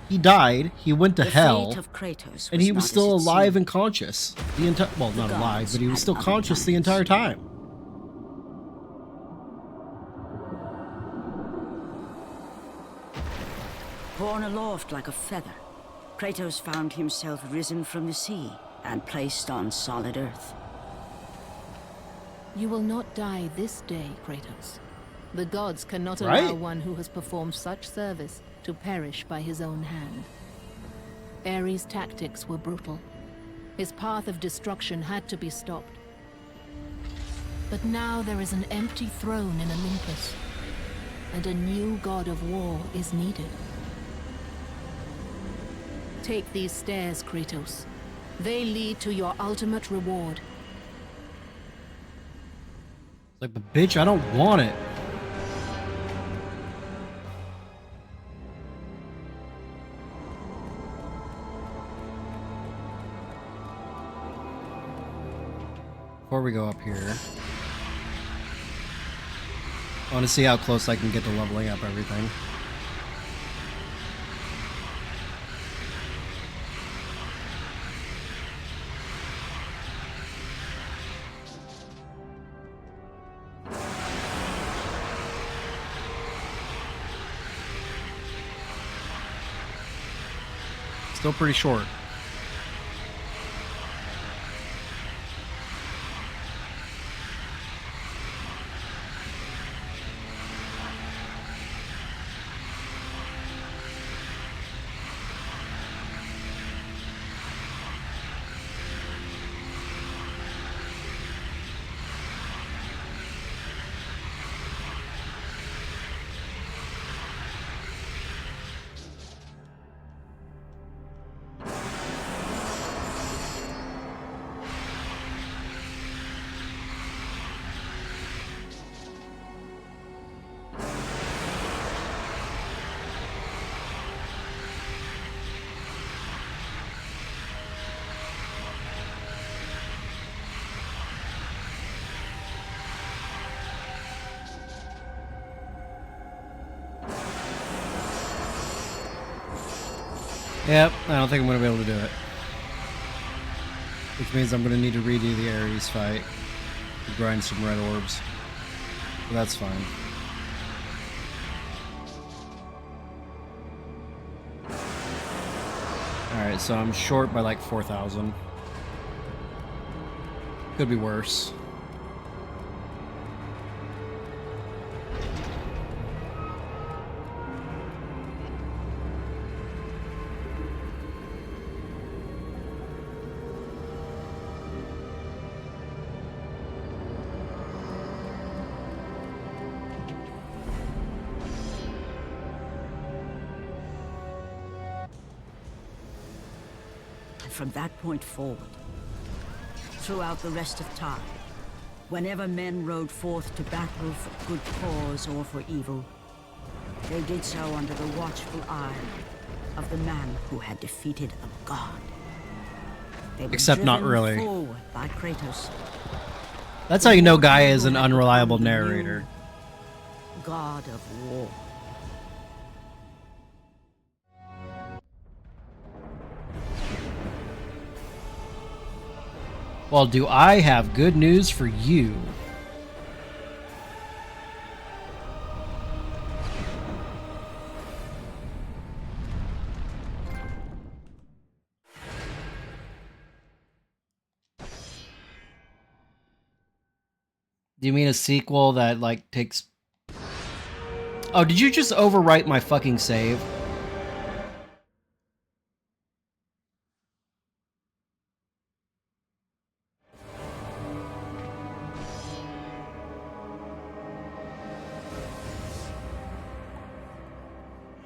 He died, he went to hell, The fate of Kratos and he not was as still it alive seemed. and conscious. The entire, well, not gods alive, but he was had still other conscious the plans. entire time. Borne aloft like a feather, Kratos found himself risen from the sea and placed on solid earth. You will not die this day, Kratos. The gods cannot allow Right. one who has performed such service to perish by his own hand. Ares' tactics were brutal. His path of destruction had to be stopped. But now there is an empty throne in Olympus, and a new god of war is needed. Take these stairs, Kratos. They lead to your ultimate reward. Like, but bitch, I don't want it. Before we go up here, I want to see how close I can get to leveling up everything. Still pretty short. Yep, I don't think I'm going to be able to do it. Which means I'm going to need to redo the Ares fight to grind some red orbs. But that's fine. Alright, so I'm short by like 4,000. Could be worse. From that point forward, throughout the rest of time, whenever men rode forth to battle for good cause or for evil, they did so under the watchful eye of the man who had defeated a god. They were Except not driven really. forward by Kratos, That's how you know Guy is an unreliable narrator. god of war. Well, do I have good news for you? Do you mean a sequel that, like, takes... Oh, did you just overwrite my fucking save?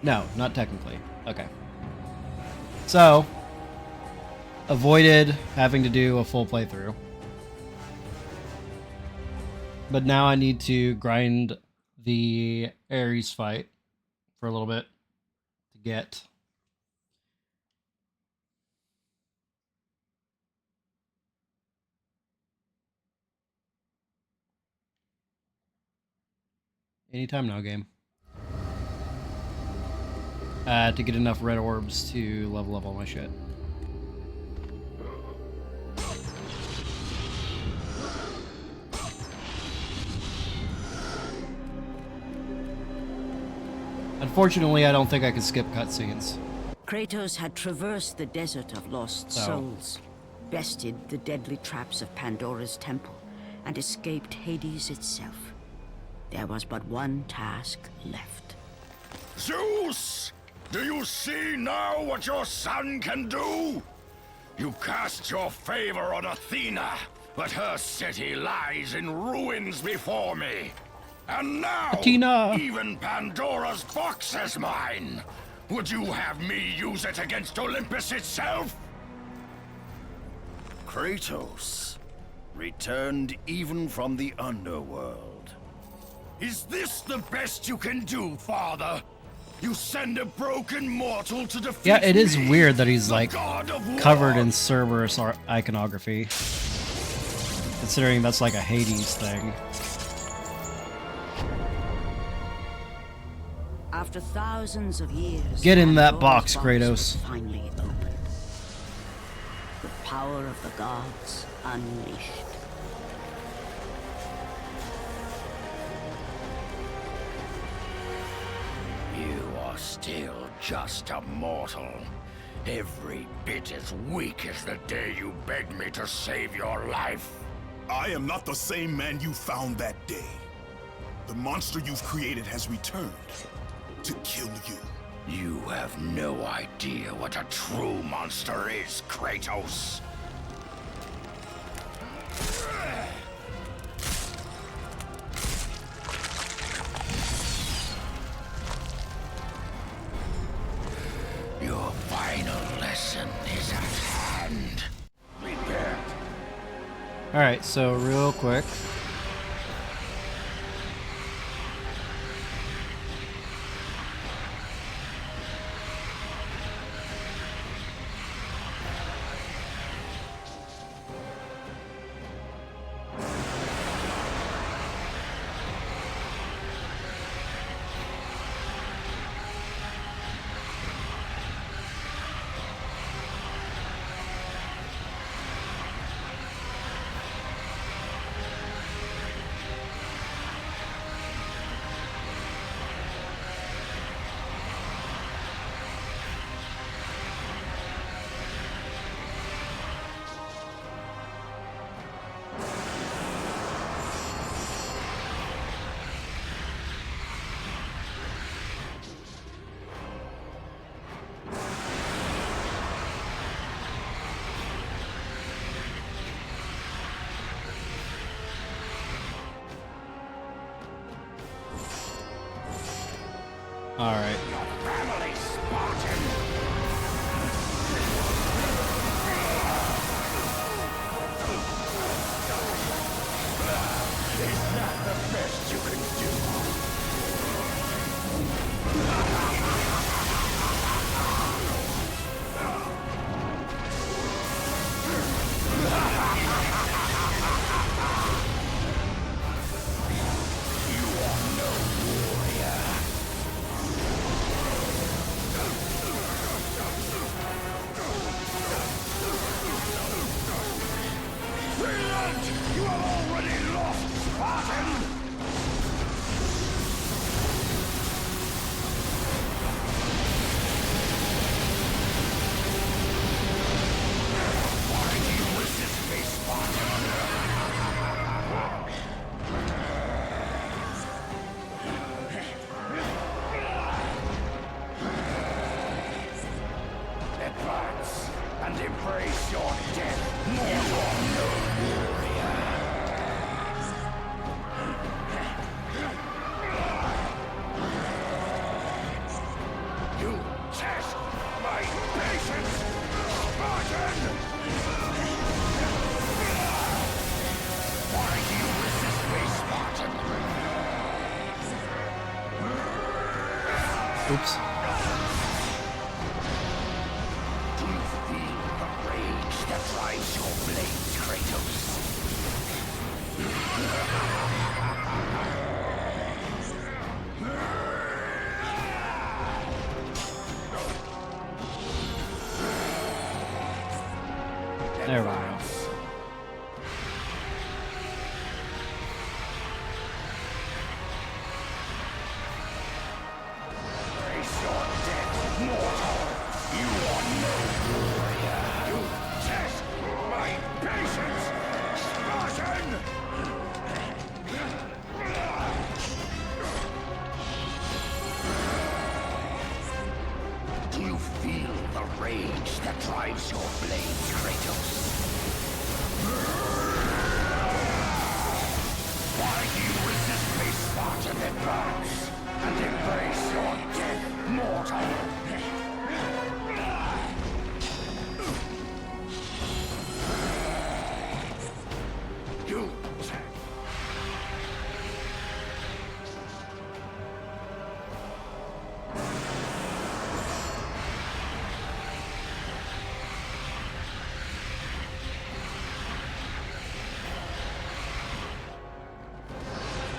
No, not technically. Okay. So, avoided having to do a full playthrough. But now I need to grind the Ares fight for a little bit to get... Anytime now, game. To get enough red orbs to level up all my shit. Unfortunately, I don't think I can skip cutscenes. Kratos had traversed the desert of lost souls, bested the deadly traps of Pandora's temple, and escaped Hades itself. There was but one task left. Zeus! Do you see now what your son can do? You cast your favor on Athena, but her city lies in ruins before me. And now, Athena. Even Pandora's box is mine. Would you have me use it against Olympus itself? Kratos, returned even from the underworld. Is this the best you can do, Father? You send a broken mortal to defeat Yeah, it is me, weird that he's, like, God of War. covered in Cerberus iconography. Considering that's like a Hades thing. After thousands of years, Get in that Pandora's box, Kratos. was finally opened. The power of the gods unleashed. You are still just a mortal. Every bit as weak as the day you begged me to save your life. I am not the same man you found that day. The monster you've created has returned to kill you. You have no idea what a true monster is, Kratos. Your final lesson is at hand. Prepare. Alright, so real quick. Alright. Family Spartan. Is that the best you can do? You have already lost, Spartan! Why do you resist me, Spartan? Oops. Do you feel the rage that drives your blades, Kratos? There we go. Face your death, mortal! You are no warrior! You test my patience, Spartan! Do you feel the rage that drives your blades, Kratos? Why do you resist me, Spartan? Advance and embrace your death, mortal! You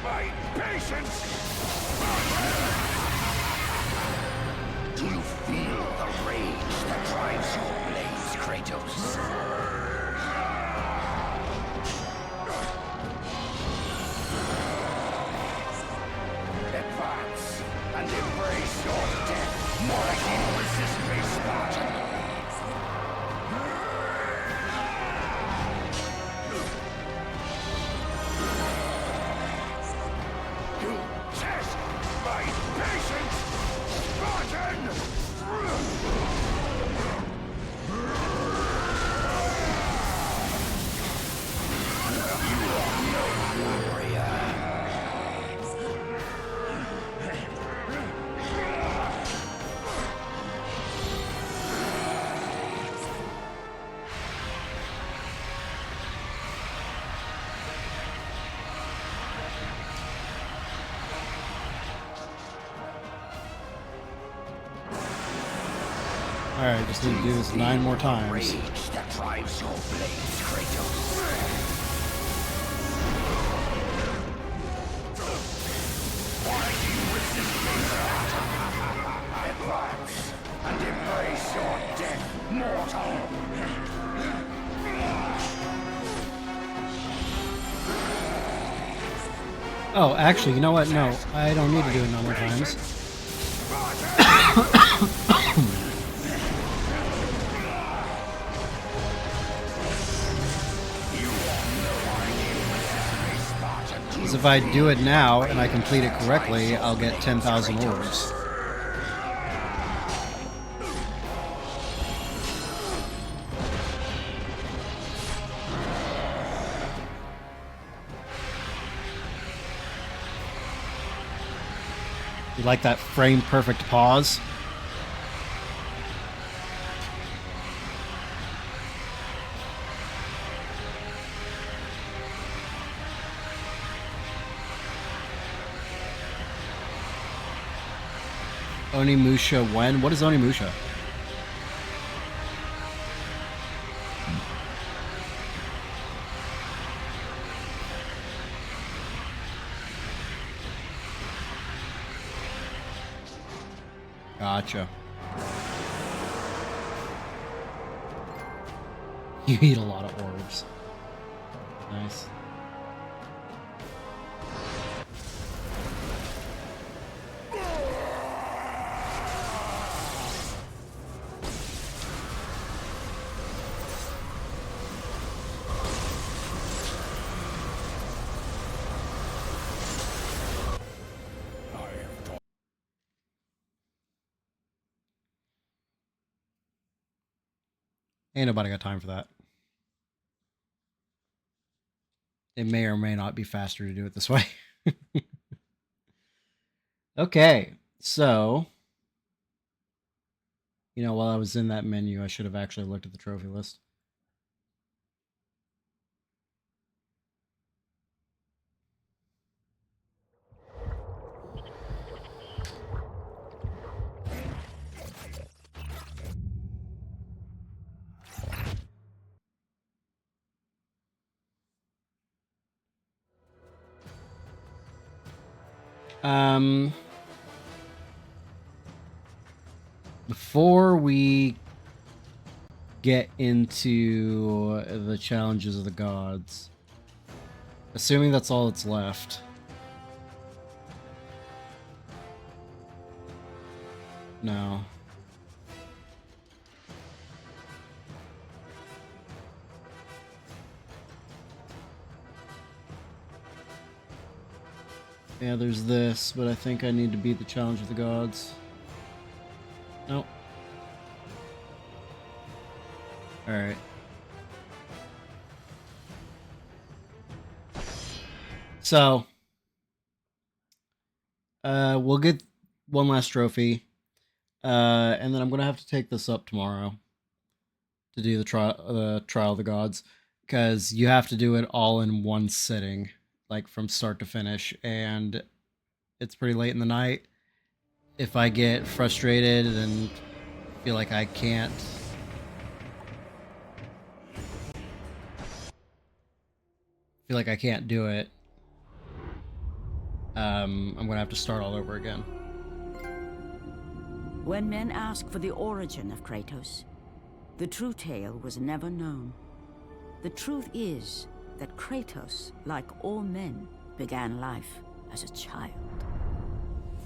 my patience! Do you feel the rage that drives your blades, Kratos? Advance and embrace your death. Why do you resist me, Spartan? You test my patience, Spartan! You are no warrior. Alright, just need to do this 9 more times. Rage that drives your blades, Kratos. Why do you resist me, Spartan? Advance and embrace your death, mortal. Oh, actually, you know what? No, I don't need to do it 9 more times. Because if I do it now and I complete it correctly, I'll get 10,000 orbs. You like that frame perfect pause? Onimusha when? What is Onimusha? Gotcha. You eat a lot of orbs. Nice. Ain't nobody got time for that. It may or may not be faster to do it this way. Okay, so... You know, while I was in that menu, I should have actually looked at the trophy list. Before we get into the challenges of the gods, assuming that's all that's left. No. Yeah, there's this, but I think I need to beat the challenge of the gods. Nope. Alright. So, we'll get one last trophy, and then I'm gonna have to take this up tomorrow to do the trial of the gods, because you have to do it all in one sitting, like from start to finish, and it's pretty late in the night. If I get frustrated and feel like I can't do it, I'm gonna have to start all over again. When men ask for the origin of Kratos, the true tale was never known. The truth is that Kratos, like all men, began life as a child.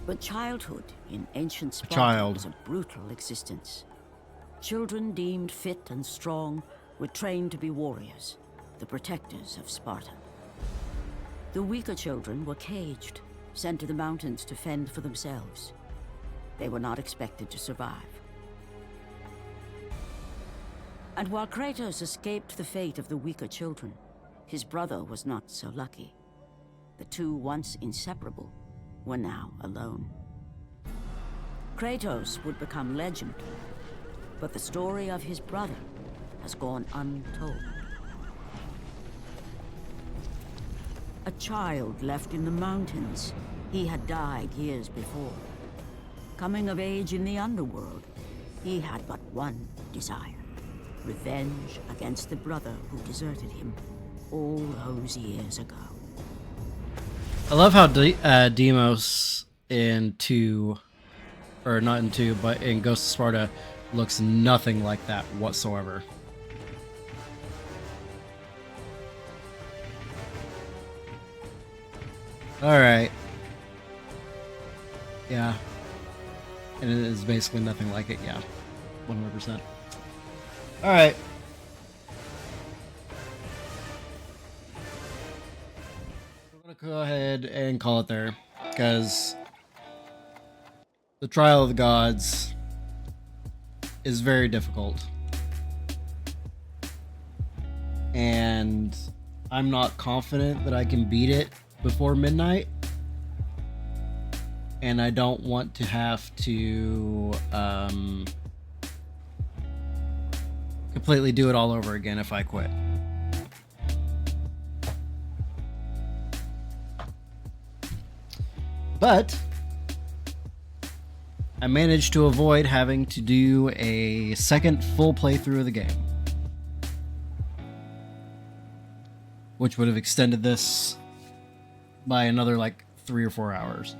But childhood in ancient Sparta was a brutal existence. Children deemed fit and strong were trained to be warriors, the protectors of Sparta. The weaker children were caged, sent to the mountains to fend for themselves. They were not expected to survive. And while Kratos escaped the fate of the weaker children, his brother was not so lucky. The two, once inseparable, were now alone. Kratos would become legend, but the story of his brother has gone untold. A child left in the mountains, he had died years before. Coming of age in the underworld, he had but one desire: revenge against the brother who deserted him all those years ago. I love how Deimos in 2, or not in 2, but in Ghost of Sparta looks nothing like that whatsoever. Alright. Yeah. And it is basically nothing like it, yeah. 100%. Alright. We're gonna go ahead and call it there, because the Trial of the Gods is very difficult. And I'm not confident that I can beat it before midnight. And I don't want to have to completely do it all over again if I quit. But I managed to avoid having to do a second full playthrough of the game, which would have extended this by another like 3 or 4 hours.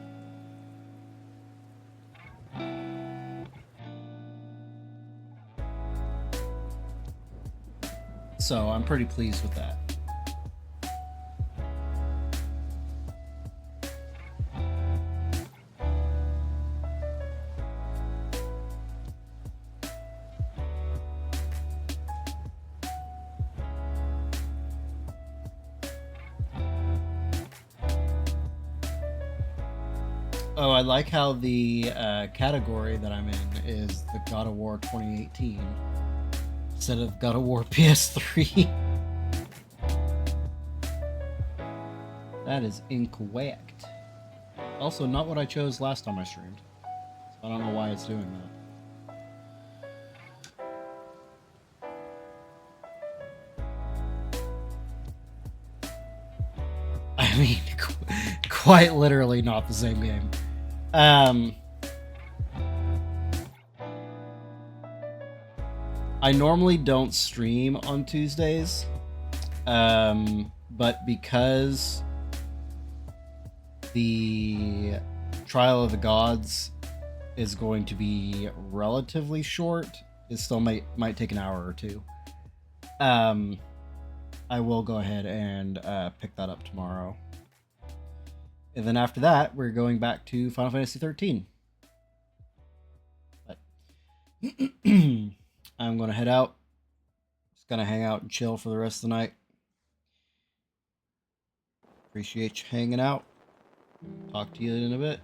So I'm pretty pleased with that. Oh, I like how the category that I'm in is the God of War 2018 instead of God of War PS3. That is incorrect. Also, not what I chose last time I streamed. So I don't know why it's doing that. I mean, quite literally not the same game. I normally don't stream on Tuesdays, but because the Trial of the Gods is going to be relatively short. It still might take an hour or two. I will go ahead and pick that up tomorrow. And then after that, we're going back to Final Fantasy 13. But I'm going to head out. Just going to hang out and chill for the rest of the night. Appreciate you hanging out. Talk to you in a bit.